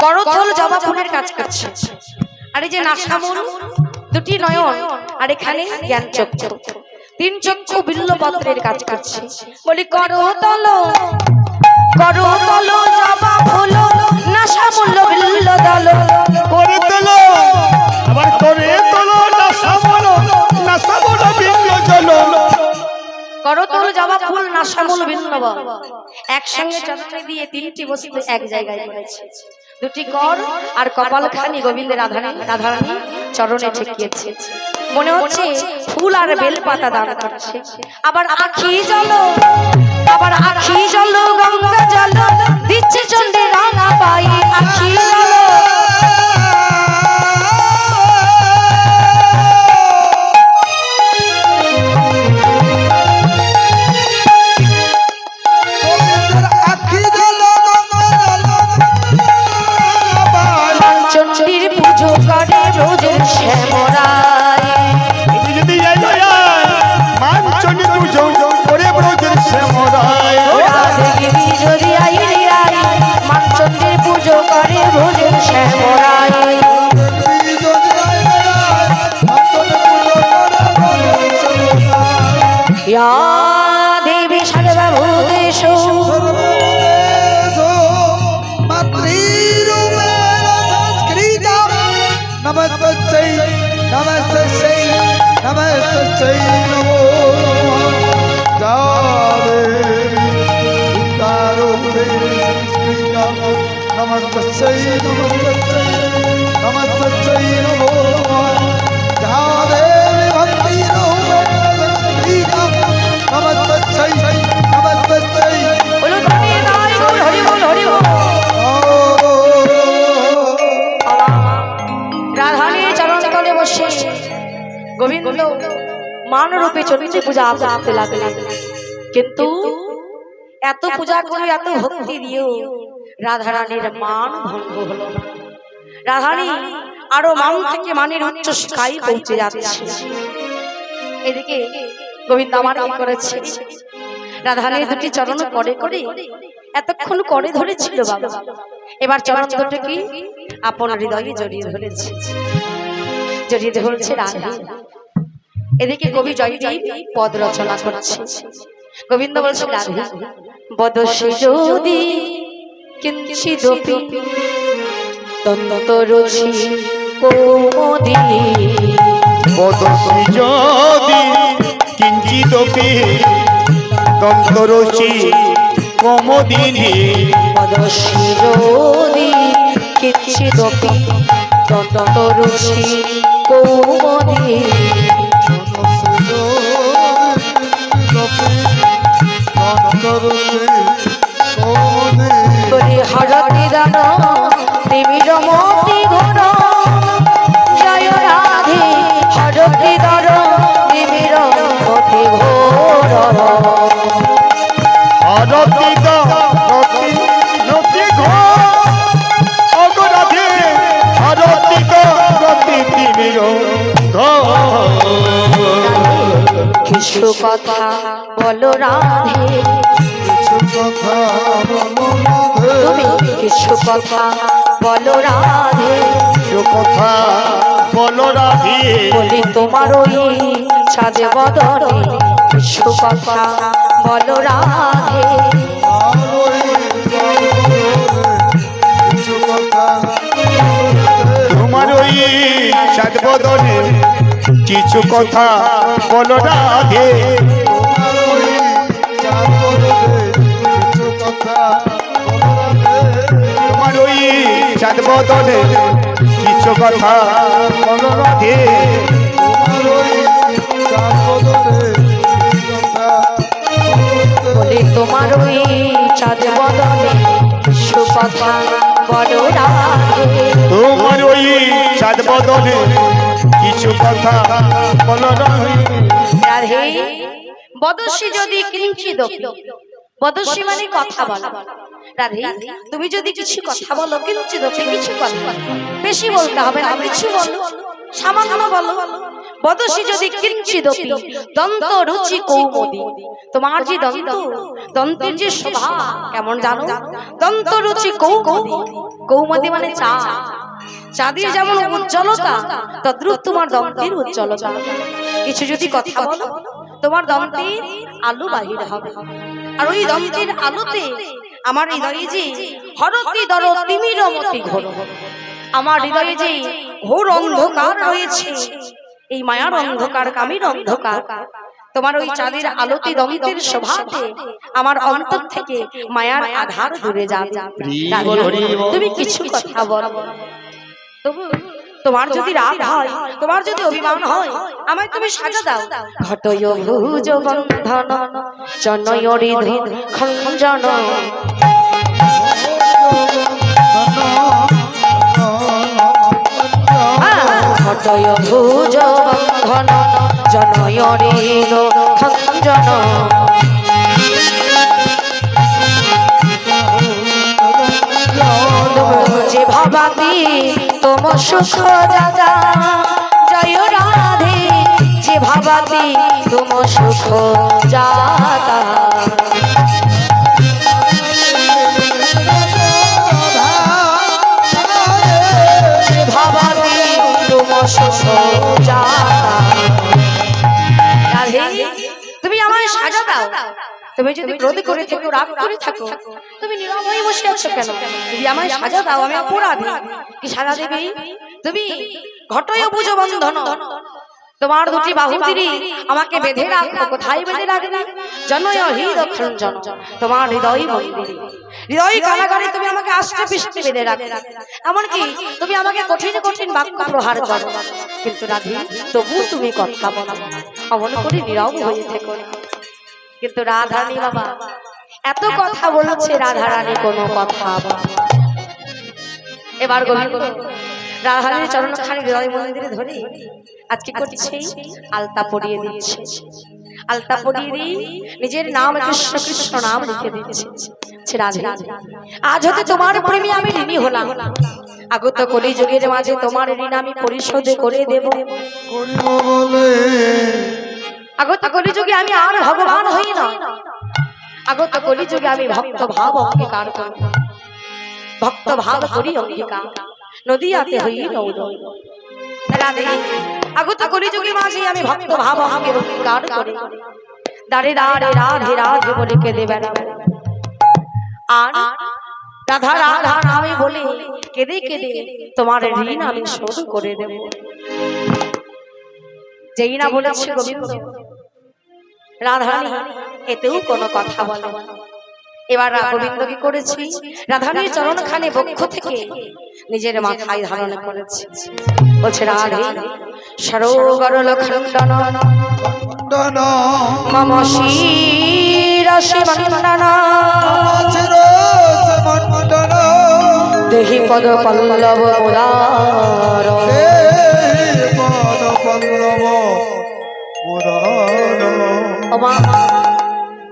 করতল জবা ফুলের কাজ করছে। আর এই যে নাসামুল, দুটি নয়ন, আর এখানে জ্ঞান চক্ষু, তিন চক্ষু বিল্লপত্রের কাজ করছে। বলি করতল, করতল জবা ফুল, নাসামুল বিল্ল দল, করে তোলো, আবার করে তোলো না সামলো, না সামলো বিল্ল জলো। করতল জবা ফুল, নাসামুল বিল্ল দল একসঙ্গে চরণে দিয়ে তিনটি বস্তু এক জায়গায় করেছে। দুটি কর আর কপালখানি গোবিন্দের রাধারানী চরণে ঠেকিয়েছে। মনে হচ্ছে ফুল আর বেল পাতা দান করছে। আবার আখি জল, আবার আখি জল, গঙ্গা জল দিচ্ছে চন্ডে রাঙা পাই, আখি জল। চন্ডীর পুজো করে ব্রজের শ্যামরায়, যদি মান চন্ডী পুজো করে ব্রজের শ্যামরায়, রাধেগিরি যদি আইরে আই, মান চন্ডীর পুজো করে ব্রজের শ্যামরায়। या देवी सर्वभूतेषु नमस्तस्यै नमस्तस्यै नमस्तस्यै नमो नमस्तस्यै नमस्तस्यै नमस्तस्यै नमो গোবিন্দ মান রূপে চন্ডী পূজা করতে লাগলেন। কিন্তু এত পূজা করে, এত ভক্তি দিয়েও রাধারানীর মান ভঙ্গ হলো না। রাধারানী আরো মান থেকে মানের উচ্চ শিখায় পৌঁছে যাচ্ছে। এদিকে গোবিন্দ আমার কি করেছে, রাধারানীর দুটি চরণ করে করে এতক্ষণ করে ধরেছিল বাবা, এবার চরণ দুটো কি আপন হৃদয়ে জড়িয়ে ধরেছে, জড়িয়ে ধরছে রাধা। এদিকে কবি জয়দেব পদ রচনা করছে। গোবিন্দ বলছে, রাধা বদসে যদি কিঞ্চিদপি তন্তরুচি কোমদিনী, বদসে যদি কিঞ্চিদপি তন্তরুচি কোমদিনী, বদসে যদি কিঞ্চিদপি তন্তরুচি কোমদিনী, হরতি দান দেবীর মতি ঘোর, জয় রাধে হরতি দান দেবীর মতি ঘোর, হরতি নতি নতি ঘোর, অগরাধে হরতি নতি তিমির কিছু কথা বলো রাধে, তুমি কিছু কথা বলো রাধে, কিছু কথা বলো রাধে, বলি তোমার ওই সাজে বদনে, কিছু কথা বলো রাধে, তোমার ওই সাজ বদনে কিছু কথা বলো রাধে, তোমার ওই সাজ বদনে কিছু কথা বলো রাধে, তোমার ওই চাঁদ বদনে তোমার ওই চাঁদ বদনে সুকথা বড় রাধে। তোমার ওই চাঁদ বদনে কিছু কথা বলো রাধে বদস্যি যদি কিঞ্চিত বদস্যি মানে কথা বলা। রাধে তুমি যদি কিছু কথা বলো কিঞ্চিত কিছু কথা, বেশি বলতে হবে না, কিছু বলো, সামান্য বলো। বদস্যি যদি কিঞ্চিত দন্ত রুচি কৌমুদী, তোমার যে দন্তের যে শোভা কেমন জানো? দন্ত রুচি কৌমুদী, কৌমুদী মানে চাঁদ, চাঁদের যেমন উজ্জ্বলতা তদ্রূপ তোমার দন্তের উজ্জ্বলতা। কিছু যদি কথা বলো তোমার দন্তের আলো বাহির হবে, আর ওই দন্তের আলোতে আমার হৃদয়ে যে হরতি দর তিমিরমতি ঘোর, আমার হৃদয়ে যে ঘোর অন্ধকার রয়েছে, এই মায়ার অন্ধকার কামির অন্ধকার, তোমার ওই চাঁদের আলোতে দন্তের শোভাতে আমার অন্তর থেকে মায়ার আধার দূরে যাবে। তুমি কিছু কথা বলো, তবু তোমার যদি রাগ হয়, তোমার যদি অভিমান হয়, আমায় তুমি সাজা দাও। ঘটয় ভুজ বন্ধন জনয় হৃদয় খঞ্জন, ঘটয় ভুজ বন্ধন জনয় হৃদয় খঞ্জন, যে ভাবাতি তোম সুখ দাদা জয় রাধে, যে ভাবাতি তোম সুখ জাতা, যে ভাবাতি তোম সুখ জাতা। রাধে তুমি আমায় সাজা দাও। তুমি যদি ক্রোধ করে থাকো, রাগ করে থাকো, তুমি নীরব হয়ে বসে আছো কেন? তুমি আমায় সাজা দাও, আমি অপরাধী। কি সাজা দেবে তুমি? ঘটয় ভুজ বন্ধন, তোমার দুটি বাহু ধরে আমাকে বেঁধে রাখো। কোথায় বেঁধে রাখবে? জনয় হৃদয় খঞ্জন, তোমার হৃদয় মন্দিরে, হৃদয় কারাগারে তুমি আমাকে আষ্টে পৃষ্ঠে বেঁধে রাখো। এমনকি তুমি আমাকে কঠিন কঠিন বাক্য প্রহার করো, কিন্তু রাধে তবু তুমি কথা বলো, অমন করে নীরব হয়ে থেকো। কিন্তু রাধারানী বাবা এত কথা বলছে, রাধারানী কোনো কথা বলে। এবার গোবিন্দ রাধারানীর চরণখানি হৃদয় মন্দিরে ধরে আজকে করছে আলতা পরিয়ে দিচ্ছে, আলতা পরিয়ে দিয়ে নিজের নাম কৃষ্ণ কৃষ্ণ নাম লিখে দিচ্ছে। রাধে আজ হতে তোমার প্রেমে আমি ঋণী হলাম, আগত কলিযুগের মাঝে তোমার ঋণ আমি পরিশোধ করে দেব। আগত কলিযুগে আমি আর ভগবান হই না, আগত কলিযুগে আমি ভক্ত ভাব অঙ্গীকার করি, ভক্ত ভাব করি অঙ্গীকার, নদীয়াতে হই নৌদ। রাধে আগত কলিযুগে মাঝে আমি ভক্ত ভাব অঙ্গীকার করি, দাঁড়ে দাঁড়ে রাধে রাধে বলে কেঁদে বেড়াবো। আর রাধা রাধা নামে বলে কেঁদে কেঁদে তোমার ঋণ আমি শোধ করে দেব। যেই না বলেছে গোবিন্দ, রাধারানী এতেও কোনো কথা বলে। এবার গোবিন্দ কি করেছি? রাধারানীর চরণখানে বক্ষ থেকে নিজের মাথায় ধারণ করেছে, বলছে রাধে সরোগরল খণ্ডন মম শিরসি মণ্ডন, দেহি পদ পল্লব মুরার,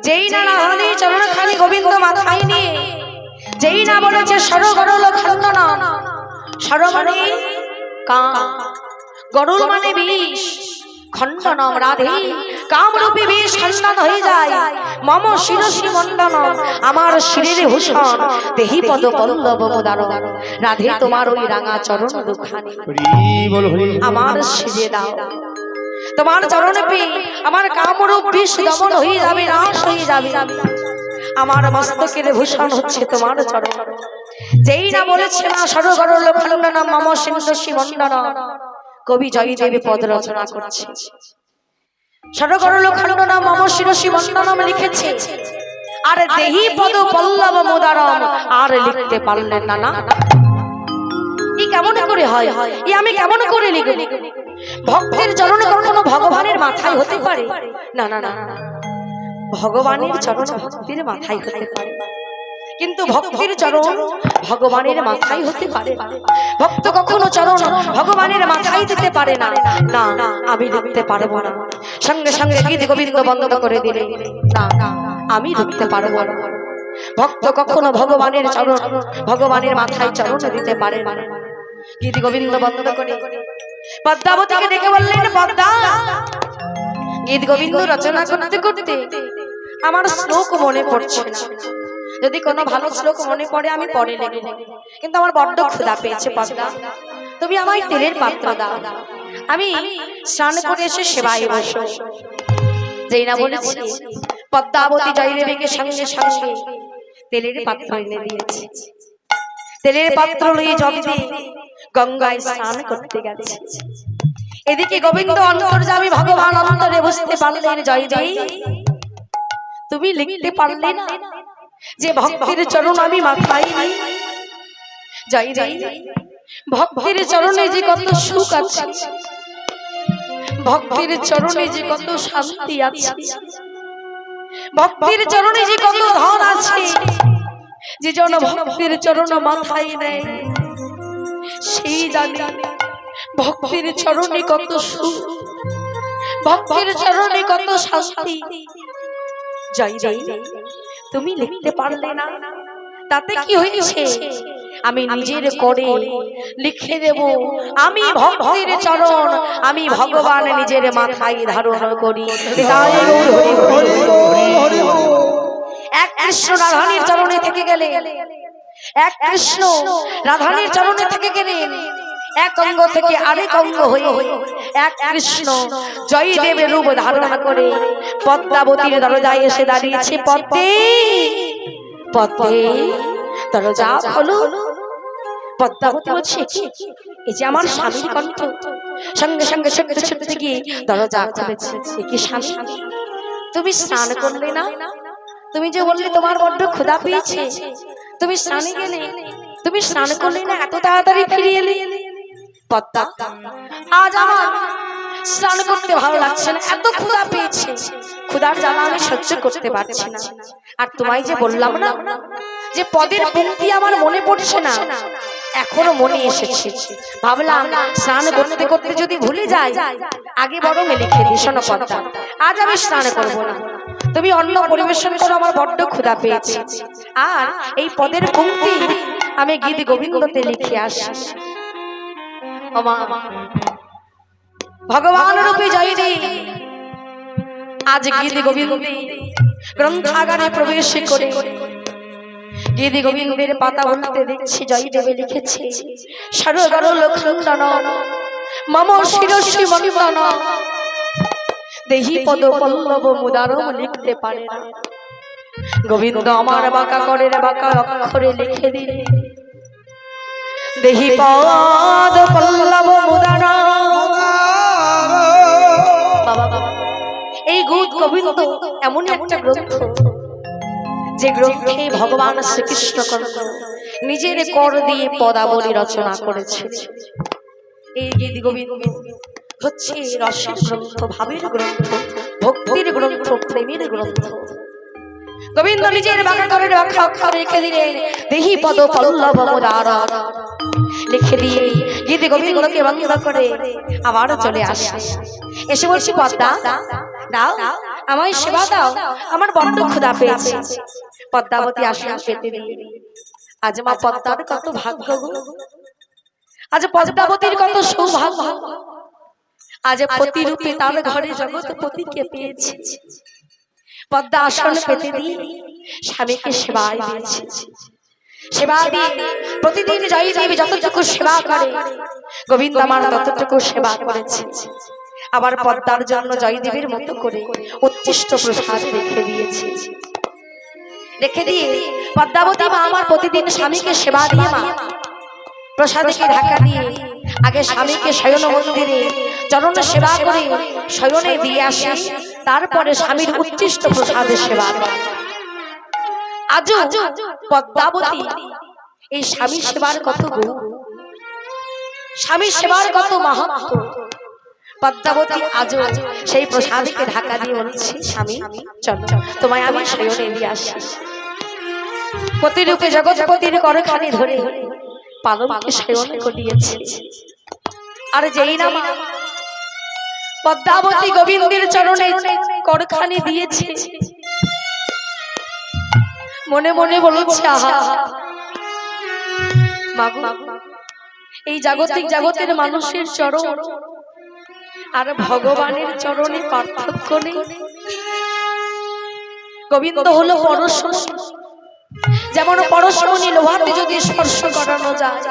যেই না রাধারানীর চরণখানি গোবিন্দ মাথায় নিয়ে যেই না বলেছে সরগরল খণ্ডন, সর মানে কাম, গরল মানে বিষ, খণ্ডনম রাধে কামরূপী বিষ খণ্ডন হয়ে যায়। মম শিরসি মণ্ডন, আমার শিরের ভূষণ, দেহি পদ পল্লব মুদার, রাধে তোমার ওই রাঙা চরণ দুখানি আমার শিরে দাও। তোমার চরণে পেয়ে আমার কামরূপ বিষ দমন হয়ে যাবে, নাশ হয়ে যাবে। আমার মস্তকের ভূষণ হচ্ছে তোমার চরণ। যেই না বলেছে না সরগরল খণ্ডন মম শিরসি মণ্ডন, কবি জয়দেব পদ রচনা করছে। সরগরল খণ্ডন মম শিরসি মণ্ডনম লিখেছে, আর দেহি পদ পল্লব মুদারম আর লিখতে পারলেন না। না এই কেমন করে হয়? এই আমি কেমন করে লিখব? ভক্তের চরণ কখনো ভগবানের মাথায় হতে পারে? না না না, ভগবানের চরণ ভক্তির মাথায় হতে পারে, কিন্তু ভক্তির চরণ ভগবানের মাথায় হতে পারে না। ভক্ত কখনো চরণ ভগবানের মাথায় দিতে পারে না। না, আমি লিখতে পারবো না। সঙ্গে সঙ্গে গীত গোবিন্দ বন্ধ করে দিলে, না, আমি লিখতে পারবো না। ভক্ত কখনো ভগবানের চরণ ভগবানের মাথায় চরণ দিতে পারে না। গীত গোবিন্দ বন্ধ করে পদ্মাবতীকে ডেকে বললেন, পদ্মা, গীত গোবিন্দ রচনা করতে করতে আমার শ্লোক মনে পড়ছে না। যদি কোনো ভালো শ্লোক মনে পড়ে আমি পরে লিখব, কিন্তু আমার বড্ড ক্ষুধা পেয়েছে। পদ্মা, তুমি আমায় তেলের পাত্র দাও, আমি স্নান করে এসে সেবায় বসো। যেই না বলেছি, পদ্মাবতী জয়দেবীকে সঙ্গে সঙ্গে তেলের পাত্র এনে দিয়েছে। তেলের পাত্র নিয়ে জল দিয়ে গঙ্গায় স্নান করতে গেছে। এদিকে গোবিন্দ অন্তর্যামী ভগবান অন্তরে বুঝতে পারলেন, জয়দেবী তুমি লিখতে পারলে না যে ভক্তির চরণ আমি মাথায় নিই। জয়দেবী, ভক্তির চরণে যে কত সুখ আছে, ভক্তির চরণে যে কত শান্তি আছে, ভক্তির চরণে যে কত ধন আছে, যে জন ভক্তির চরণ মাথায় নেয় সেই জানে ভক্তির চরণে কত সুখ, ভক্তির চরণে কত শান্তি। জয়দেবী, তুমি লিখতে পারলে না, তাতে কি হয়েছে? আমি নিজের করে লিখে দেব। আমি ভক্তির চরণ আমি ভগবান নিজের মাথায় ধারণ করি। এক কৃষ্ণ রাধানীর চরণে থেকে গেলে, এক কৃষ্ণ রাধানীর চরণে থেকে গেলেন, এক অঙ্গ থেকে আরেক অঙ্গ হয়ে এক কৃষ্ণ জয়দেবের রূপ ধারণ করে পদ্মাবতীর দরজায় এসে দাঁড়িয়েছে। পদ্মে, পদ্মে, দরজা খোলো। পদ্মাবতী বলছে, এই যে আমার স্বামীর কণ্ঠ। সঙ্গে সঙ্গে ছুটতে ছুটতে গিয়ে দরজা খুলেছে। কি স্বামী, তুমি স্নান করলে না? তুমি যে বললে তোমার বড্ড ক্ষুধা পেয়েছে, তুমি স্নানে গেলে, তুমি স্নান করলে না, এত তাড়াতাড়ি ফিরে এলে? পদ্মা, আজ আমার স্নান করতে ভালো লাগছে না, এত ক্ষুধা পেয়েছে, ক্ষুধার জ্বালা আমি সহ্য করতে পারছি না। আর তোমায় যে বললাম না যে পদের পংক্তি আমার মনে পড়ছে না, এখনো মনে এসেছে। ভাবলাম স্নান করতে করতে যদি ভুলে যাই, আগে বরং লিখে দিই। শোনো পদ্মা, আজ আমি স্নান করব না, তুমি অন্ন পরিবেশন করো, আমার বড্ড ক্ষুধা পেয়েছে। আর এই পদের পংক্তি আমি গীত গোবিন্দতে লিখে আসি। ভগবান রূপে জয়দেবী আজ গীত গোবিন্দে গ্রন্থাগারে প্রবেশ করে গীত গোবিন্দের পাতা উল্টে দেখছি, জয়দেবী লিখেছে, সরোবর লক্ষণ মম শিরস্বী মন্ডন দেহি পদ পল্লব মুদারম। লিখতে পারে না গোবিন্দ আমার বাঁকা করে বাঁকা অক্ষরে লিখে দিলে, দেহি পদ পল্লব মুদারম। এই গীত গোবিন্দ এমন একটা গ্রন্থ, যে গ্রন্থে ভগবান শ্রীকৃষ্ণ নিজের কর দিয়ে পদাবলী রচনা করেছে। এই গীত গোবিন্দ হচ্ছে রসের গ্রন্থ, ভাবের গ্রন্থ, ভক্তির গ্রন্থ, প্রেমের গ্রন্থ। গোবিন্দ নিজের বাঁকা করে বাঁকা অক্ষর রেখে দিলেন, দেহি পদ পল্লব মুদারম লিখে দিয়ে গীত গোবিন্দকে বন্ধ করে আবার চলে আসে। এসে বলছি, পদ্মা দাও, আমায় সেবা দাও, আমার বড্ড ক্ষুধা পেয়েছে। পদ্মাবতী আসন পেতে দিয়ে, আজ মা পদ্মার কত ভাগ্য গো, আজ পদ্মাবতীর কত সৌভাগ্য, আজ পতি রূপে তার ঘরে জগৎ পতিকে পেয়েছে। পদ্মা আসন পেতে দিয়ে স্বামীকে সেবায় দিয়েছে। সেবা দিয়ে প্রতিদিন জয়দেবী যতটুকু সেবা করে, গোবিন্দ আমার ততটুকু সেবা করেছে। আবার পদ্মার জন্য জয়দেবীর মতো করে উচ্ছিষ্ট প্রসাদ রেখে দিয়েছে। রেখে দিয়ে পদ্মাবতী মা আমার প্রতিদিন স্বামীকে সেবা দিয়ে মা প্রসাদকে ঢাকা দিয়ে আগে স্বামীকে শয়ন মন্দিরে চরণ সেবা করে শয়নে দিয়ে আসে, তারপরে স্বামীর উচ্ছিষ্ট প্রসাদের সেবা করে। আজও পদ্মাবতী এই স্বামী সেবার কত গুণ, স্বামী সেবার কত মাহাত্ম্য। পদ্মাবতী আজও সেই প্রসাদকে ঢাকা দিয়ে বলছি, স্বামী চলো তোমায় আমি শয়নে দিয়ে আসি। প্রতিরূপে জগৎপতির করখানি ধরে পালঙ্কে শয়ন করিয়েছে। আর যেই না পদ্মাবতী গোবিন্দের চরণে করখানি দিয়েছে, মনে মনে বলেছে আহা মাগো, এই জাগতিক জগতের মানুষের চরণ আর ভগবানের চরণে পার্থক্য নেই। গোবিন্দ হলো পরশমণি, যেমন পরশমণি লোহাতে যদি স্পর্শ করানো যায়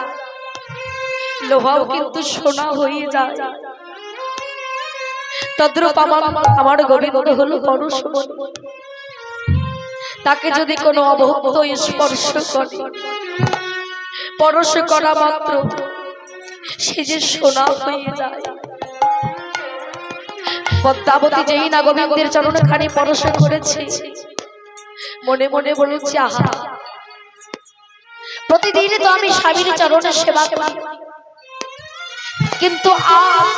লোহাও কিন্তু সোনা হয়ে যায়, তদ্রূপ আমার গোবিন্দ হলো পরশমণি। তাকে যদি কোনো অভক্ত স্পর্শ করে, পরশ করা মাত্র সে যে সোনা হয়ে যায়। পদ্মাবতী যেই না গোবিন্দের চরণে খানি পরশ করেছে, মনে মনে বলেছি আহা, প্রতিদিন তো আমি স্বামীর চরণে সেবা করি, কিন্তু আজ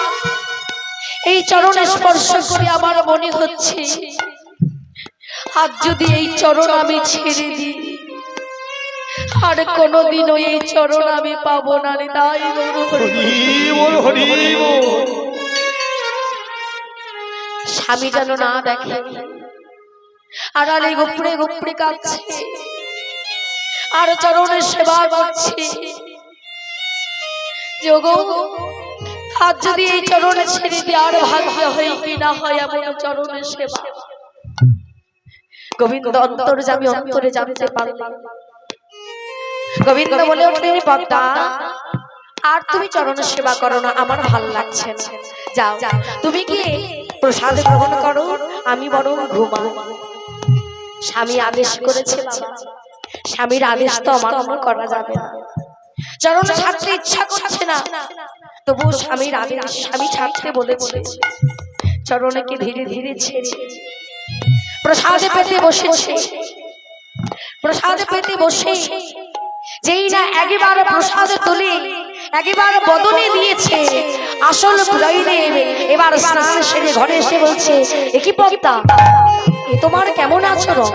এই চরণে স্পর্শ করে আমার মনে হচ্ছে আজ যদি এই চরণ আমি ছেড়ে দিই আর কোনোদিনও এই চরণ আমি পাবো না রে। তাই স্বামী যেন না দেখে, আড়ালে গুপড়ে গুপড়ে কাঁদছে আর চরণের সেবা করছে। যোগো আজ যদি এই চরণে ছেড়ে দিয়ে আর ভাগ্য হয় কি না হয় এমন চরণের সেবা। গোবিন্দ অন্তর্যামী অন্তরে জানতে পারলেন। গোবিন্দ বলে উঠলেন, পদ্মা আর তুমি চরণের সেবা করো না, আমার ভাল লাগছে না, যাও তুমি গিয়ে প্রসাদ গ্রহণ করো, আমি বরং ঘুমাবো। স্বামী আদেশ করেছে বাবা, স্বামীর আদেশ তো অমান্য করা যাবে না। চরণ ছাড়তে ইচ্ছা করছে না, তবু স্বামীর আদেশ স্বামী ছাড়তে বলেছে। চরণকে ধীরে ধীরে ছেড়ে প্রসাদে পেতে বসেছে। প্রসাদে পেতে বসে যেই না একবার প্রসাদ তুলে একবার বদনে দিয়েছে আসল প্রয়োজন, এবার স্নান সেরে ঘরে এসে বলছে, একই পদ্মা এ তোমার কেমন আচরণ?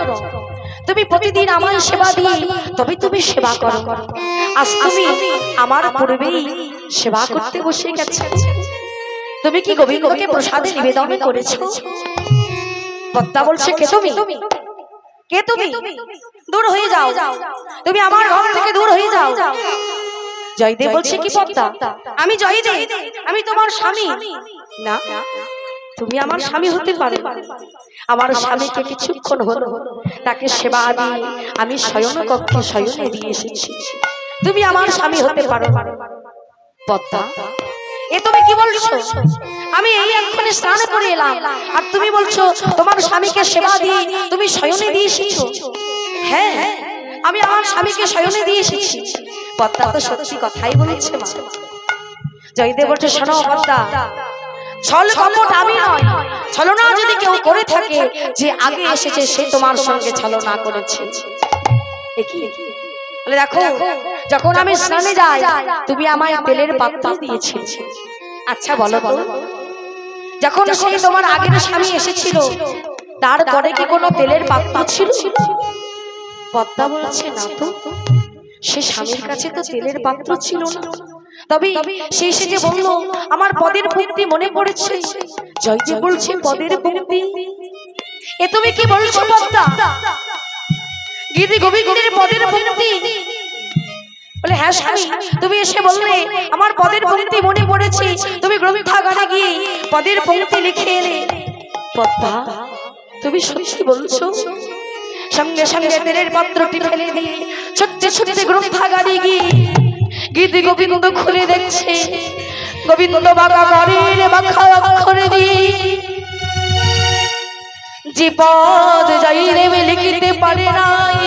তুমি প্রতিদিন আমার সেবা দিয়ে তবে তুমি সেবা করো, আজ তুমি আমার পূর্বেই সেবা করতে বসে গেছে। তুমি কি গোবিন্দকে প্রসাদে নিবেদন করেছো? পদ্মা বলছে, কে তুমি? কে তুমি? দূর হয়ে যাও, তুমি আমার ঘর থেকে দূর হয়ে যাও। জয়দেব বলছে, কি পদ্মা? আমি জয়দেব, আমি তোমার স্বামী। না, তুমি আমার স্বামী হতে পারো। আমার স্বামীকে কিছুক্ষণ হলো তাকে সেবা দিয়ে আমি শয়ন কক্ষে শয়নে দিয়ে এসেছি, তুমি আমার স্বামী হতে পারো। পদ্মা এ তুমি কি বলছো? আমি এই এক্ষুনি স্নান করে এলাম আর তুমি বলছো তোমার স্বামীকে সেবা দিয়ে তুমি শয়নে দিয়ে এসেছো? হ্যাঁ, আমি আমার স্বামীকে শয়নে দিয়ে এসেছি। পদ্মা তো সত্যি কথাই বলেছে। জয়দেব বলছে, শোনো পদ্মা, ছল কপট আমি নয়, ছলনা যদি কেউ করে থাকে যে আগে এসেছে সে তোমার সঙ্গে ছলনা করেছে। দেখো, যখন আমি স্নানে যাই তুমি আমায় তেলের পাত্র দিয়েছিলে। আচ্ছা বলো বলো, যখন সেই তোমার আগের স্বামী এসেছিল তারপরে কি কোনো তেলের পাত্র ছিল? পদ্মা বলছে, না তো, সে স্বামীর কাছে তো তেলের পাত্র ছিল না। তবে সে এসে যে বললো আমার পদের পঙ্ক্তি মনে পড়েছে। জয়দেব বলছে, পদের পঙ্ক্তি? এ তুমি কি বলছো পদ্মা? গীতি গোবিন্দের পদের পঙ্ক্তি? বলে, হ্যাঁ স্বামী, তুমি এসে বললে আমার পদের পঙ্ক্তি মনে পড়েছে, তুমি গ্রন্থাগারে গিয়ে পদের পঙ্ক্তি লিখে এলে। পদ্মা তুমি সত্যি বলছো? সঙ্গে সঙ্গে তেলের পাত্রটি ফেলে দিয়ে ছুটতে ছুটতে গ্রন্থাগারে গিয়ে গীতি গোবিন্দ খুলে দেখছে গোবিন্দ বাবা ঘরের বাঁকা অক্ষরে দিয়ে যে পদ জয়দেব লিখিতে পারে নাই,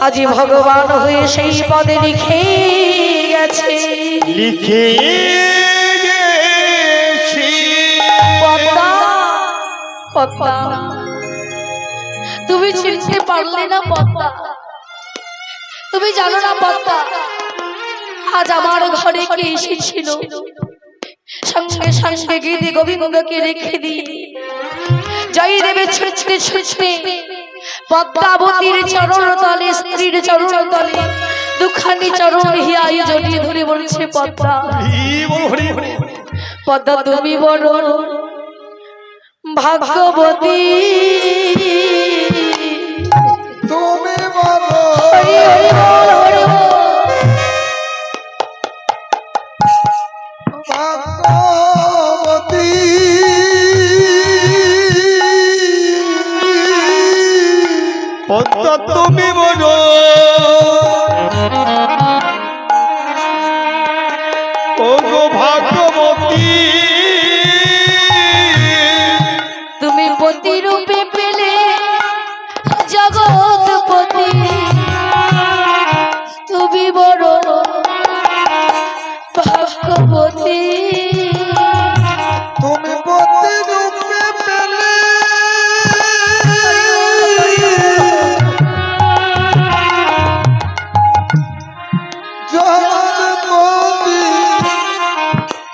আজি ভগবান হয়ে সেই পদে লিখে গেছে। লিখে গেছি। পদ্মা, পদ্মা তুমি চিনতে পারলে না পদ্মা? তুমি জানো না পদ্মা, আজ আমার ঘরে কে এসেছিল সঙ্গে সঙ্গে গিয়ে গোবিন্দকে রেখে দি জয় দেবে ছুটতে ছুটতে পদ্মাবতীর চরণ তলে স্ত্রীর চরণ তলে দুখানি চরণ হিয়াই জড়িয়ে ধরে বলছে পদ্মা পদ্মা তুমি বড় ভাগ্যবতী তুমি বলো হরি হরি বল হরি বল। ভাগ্যবতী পদ্মা তুমি বলো ও গো ভাগ্যবতী তুমি পতি রূপে পেলে জগৎপতি তুমি বড় ভাগ্যবতী তুমি পতি রূপে পেলে জগৎপতি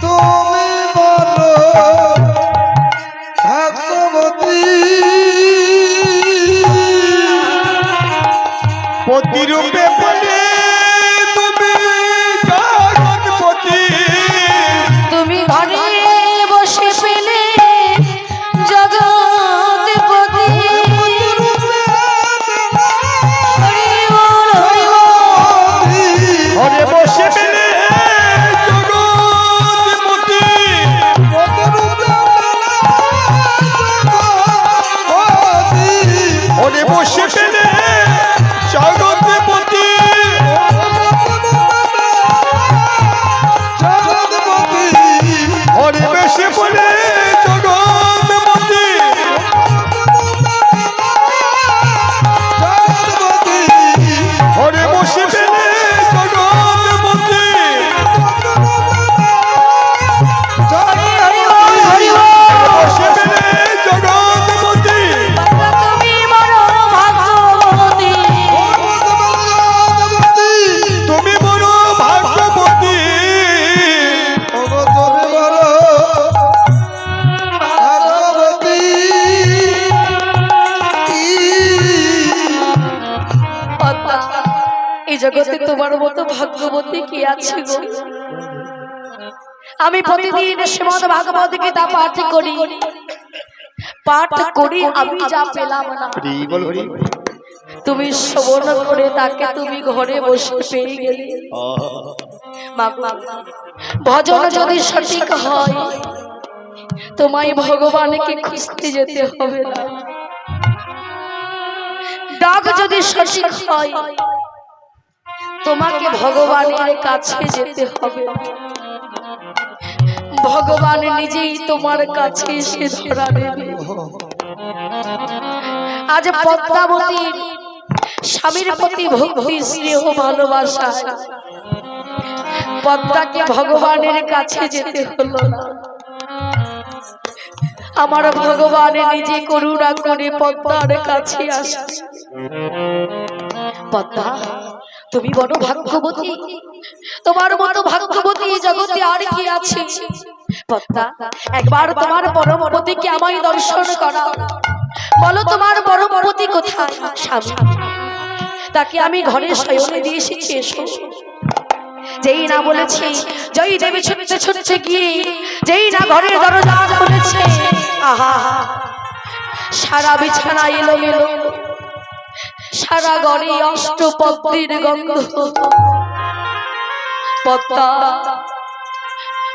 তুমি বলো ভাগ্যবতী প্রতিরূপে বলে তুমি জগৎপতি তুমি ঘরে বসে পেলে জগৎপতি হরি বল হরি বল। ঘরে বসে পেলে জগৎপতি ঘরে বসে পেলে জগৎপতি ঘরে বসে পড়ে জগৎপতি ঘরে বসে পেলে জগৎপতি হরি হরি বল হরি বল। বসে পেলে জগৎপতি তুমি বড় ভাগ্যবতী তুমি বড় ভাগ্যবতী পদ্মা, এই জগতে তোমার মতো ভাগ্যবতী কি আছে গো? আমি প্রতিদিন শ্রীমদ ভাগবত গীতা পাঠ করি আমি যা পেলাম না তুমি শ্রবণ করে তাকে তুমি ঘরে বসে পেয়ে গেলে মা, ভজন যদি সঠিক হয় তোমায় ভগবানকে খুঁজতে যেতে হবে না, ডাক যদি সঠিক হয় তোমাকে ভগবানের কাছে যেতে হবে, ভগবান নিজেই তোমার কাছে এসে ধরা দেবে। আজ পদ্মাবতীর স্বামীর প্রতি ভক্তি স্নেহ ভালোবাসা পদ্মাকে ভগবানের কাছে যেতে হলো না, আমার ভগবান নিজে করুণা করে পদ্মার কাছে আসে। পদ্মা তুমি বড় ভাগ্যবতী, তোমার মতো ভাগ্যবতী জগতে আর কি আছে? পদ্মা একবার তোমার পরমপতিকে আমায় দর্শন করা, বলো তোমার পরমপতি কোথায়? স্বামী তাকে আমি ঘরে শয়নে দিয়ে এসেছি, এসো। যেই না বলেছি জয় দেবী ছুটতে ছুটতে গিয়ে যেই না ঘরের দরজা খুলেছে, আহা সারা বিছানা এলোমেলো, সারা ঘরে অষ্টপদ্মের গন্ধ। পদ্মা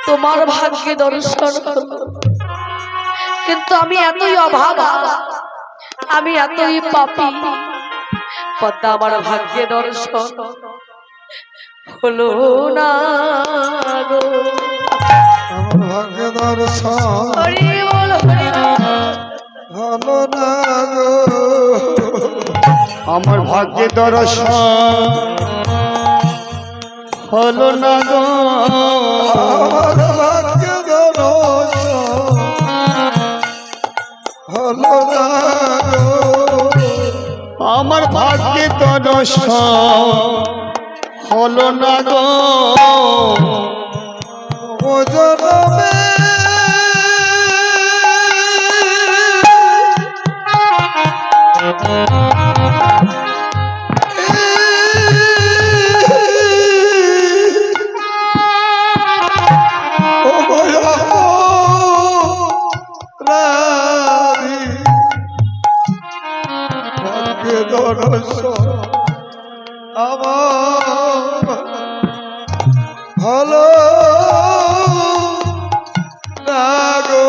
তোমার ভাগ্যে দর্শন হলো, কিন্তু আমি এতই অভাগা, আমি এতই পাপী। পদ্মা আমার ভাগ্যে দর্শন হলো না গো। আমার ভাগ্য দর্শন হরি বল হরি বল। হলো না গো, আমার ভাগ্যে দর্শন হলো না গো, আমার ভাগ্য দর্শন হলো না গো, আমার ভাগ্যে দর্শন হলো না গো ও জনমে ও গয়া রাধি ভাগ্যে দর্শন আমার ভালো লাগো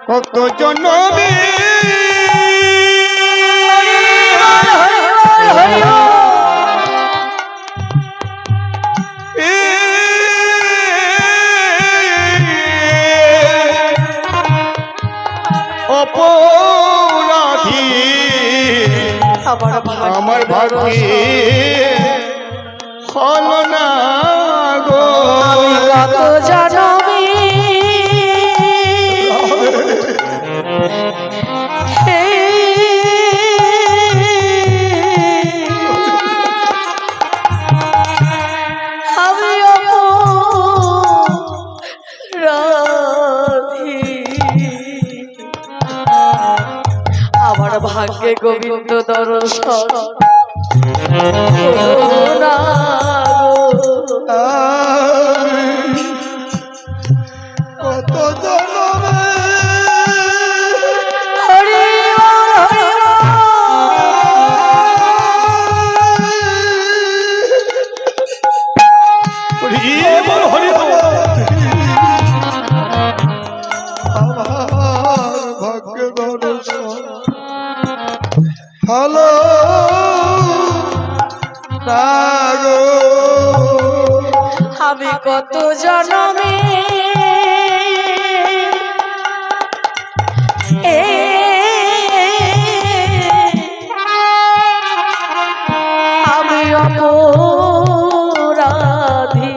কত জনমে অপরাধী আমার ভাগ্যে হলো না গো কত জনমে আমি অপরাধী আমার ভাগ্যে গোবিন্দ দর্শন হলো না গো। কত জনমে হরি বল, হরি বল। আমার ভাগ্যে দর্শন হলো লাগো আমি কত জনমে আমি অপরাধী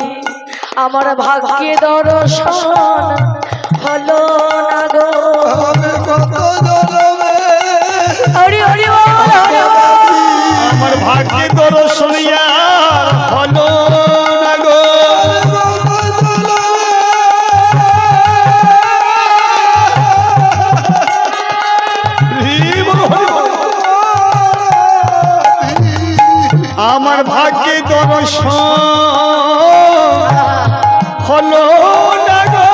আমার ভাগ্যে দর্শন হলো না গো। আমি কত জনমে হরি হরি বল, হরি বল। আমার ভাগ্যে দর্শনিয়ার হলো না গো আমার ভাগ্যে দর্শন হলো না গো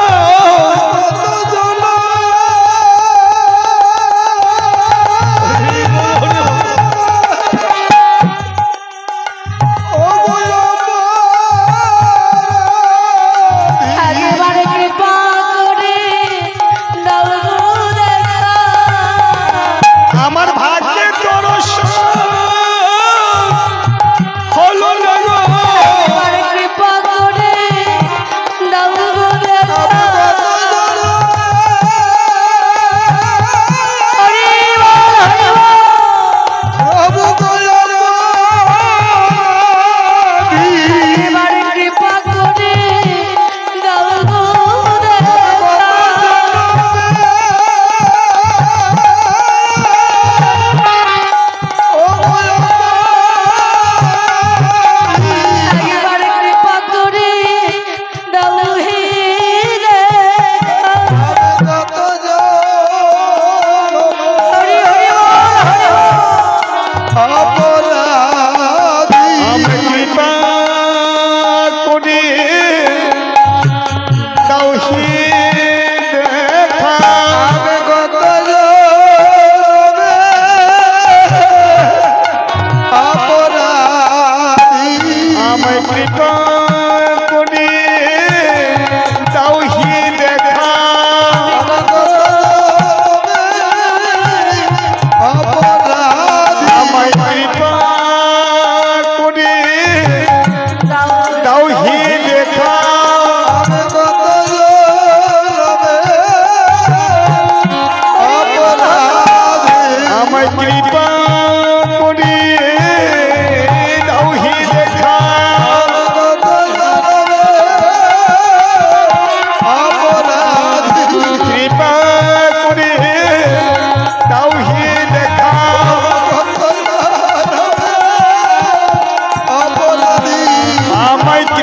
একেবারে কৃপা করে দাও গো দেখা। আমার ভাগ্যে দর্শন হলো না গো একেবারে কৃপা করে দাও গো দেখা। হরি বল, হরি বল। একেবারে কৃপা করে দাও গো দেখা। একেবারে কৃপা করে দাও হে দেখা। হরি হরি বল, হরি বল। আমি কৃপা করে দাও হে দেখা আমি কৃপা করে দাও হে দেখা আমায় কৃপা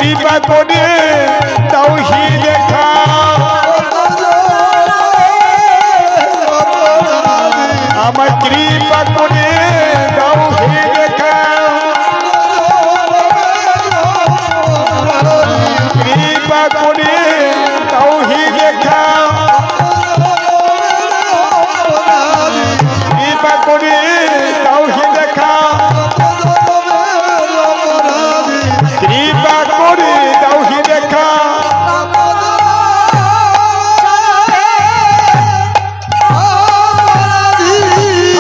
কৃপা করে দাও হি দেখা আমার কৃপা করে দাও হি দেখা কৃপা করে দাও হি দেখা কৃপা করে দাও হি দেখা কৃপা করে দাও হি দেখা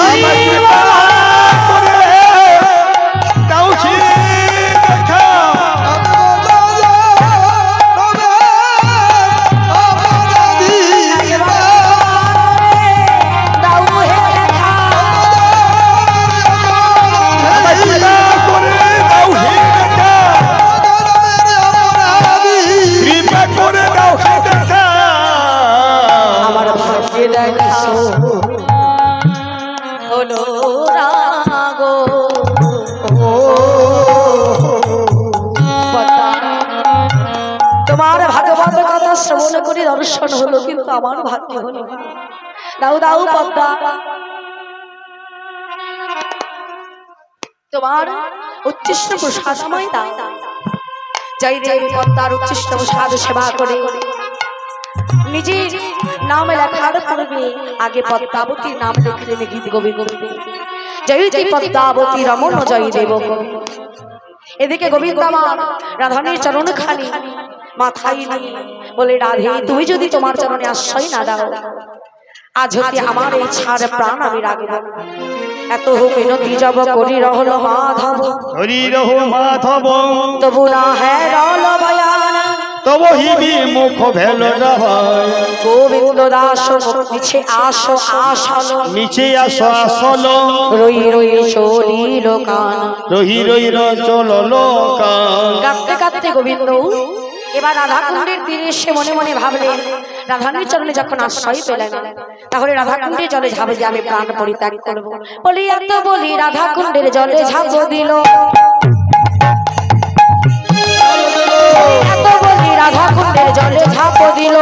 আমার কৃপা করে দাও হি দেখা আমার কৃপা করে দাও হি দেখা কৃপা করে দাও হি দেখা আমার ভাগ্যে দেখাও হলো রাগো পদ্মা, তোমার ভাগবত কথা শ্রবণ করে দর্শন হলো, কিন্তু আমার ভাগ্য হলো না। দাও দাও পদ্মা, তোমার উচ্ছিষ্ট প্রসাদ আমায় দাও। জয় দেবী পদ্মার উচ্ছিষ্ট প্রসাদ সেবা করে নিজের নাম লেখার পূর্বে আগে পদ্মাবতীর নাম লিখলেন গীত গোবিন্দে। জয় দেবী পদ্মাবতী রমণ জয় দেব। এদিকে গোবিন্দ আমার রাধারানীর চরণ খানি মাথায় নিয়ে বলে, রাধে তুমি যদি তোমার চরণে আশ্রয় না দাও, আজ হতে আমার এই ছাড় প্রাণ আমি রাখব না। এত মিনতি জব করি রহল মাধব, হরি রহ মাধব তবু না হ্যাঁ রল বয়ান। তব হিবি মুখ ভেল রহায় গোবিন্দ দাস নিচে আসো আসল, নিচে আসো আসল রই রই চলিল কান। রহি রহি চল লোকান কাঁদতে কাঁদতে গোবিন্দ এবার রাধাকুণ্ডের তীরে এসে মনে মনে ভাবলেন, রাধারানীর চরণে যখন আশ্রয় পেলেন, তাহলে রাধাকুণ্ডের জলে ঝাঁপ দিয়ে আমি প্রাণ পরিত্যাগ করবো। বলি এত বলি রাধাকুণ্ডের জলে ঝাঁপ দিল, এত বলি রাধাকুণ্ডের জলে ঝাঁপ দিল।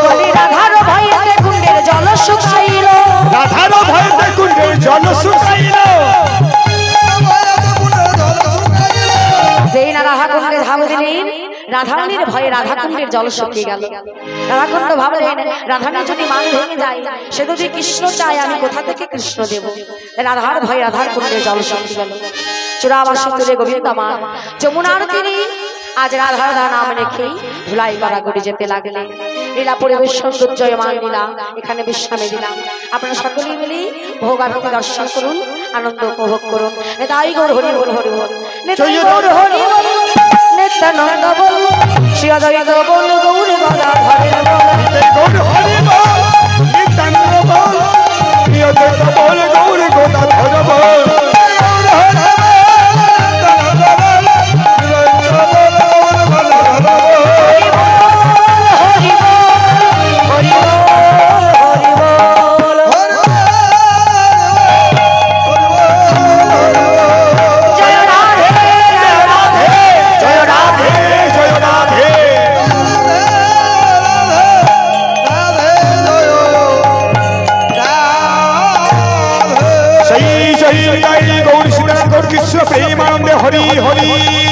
বলি রাধার ভয়েতে কুণ্ডের জল শুকাইল, রাধার ভয়তে কুণ্ডের জল শুকাইল। যেই না রাধাকুণ্ডে ঝাঁপ দিলেন, রাধারানীর ভয়ে রাধাকুণ্ডের জল শুকিয়ে গেল। রাধাকুণ্ড ভাবলেন, রাধারানী যদি মান ভেঙে যায়, সে যদি কৃষ্ণ চায়, আমি কোথা থেকে কৃষ্ণ দেব? রাধার ভয়ে রাধার কুণ্ডের জল শুকিয়ে গেল। চূড়াবাসী তুলে গোবিন্দ আমার যমুনার তীরে আজ রাধা রাধা নাম রেখেই ধুলাই করা করে যেতে লাগলেন। লীলা পরিবেশ সৌন্দর্যমান লীলা এখানে বিশ্রামে দিলাম। আপনারা সকলেই মিলে ভোগাভিকে দর্শন করুন, আনন্দ উপভোগ করুন। নেতাই গৌর হরি বল হরি বল, নেতাই গৌর হরি বল, নিত্যানন্দ বল, শ্রীঅদ্বৈত বল, গৌর গদাধরের বল। গৌর হরি বল, নিত্যানন্দ বল, প্রিয়দৈত বল, গৌর গদাধর বল। गौर श्री गौर कृष्ण प्रेमानंद हरि हरि।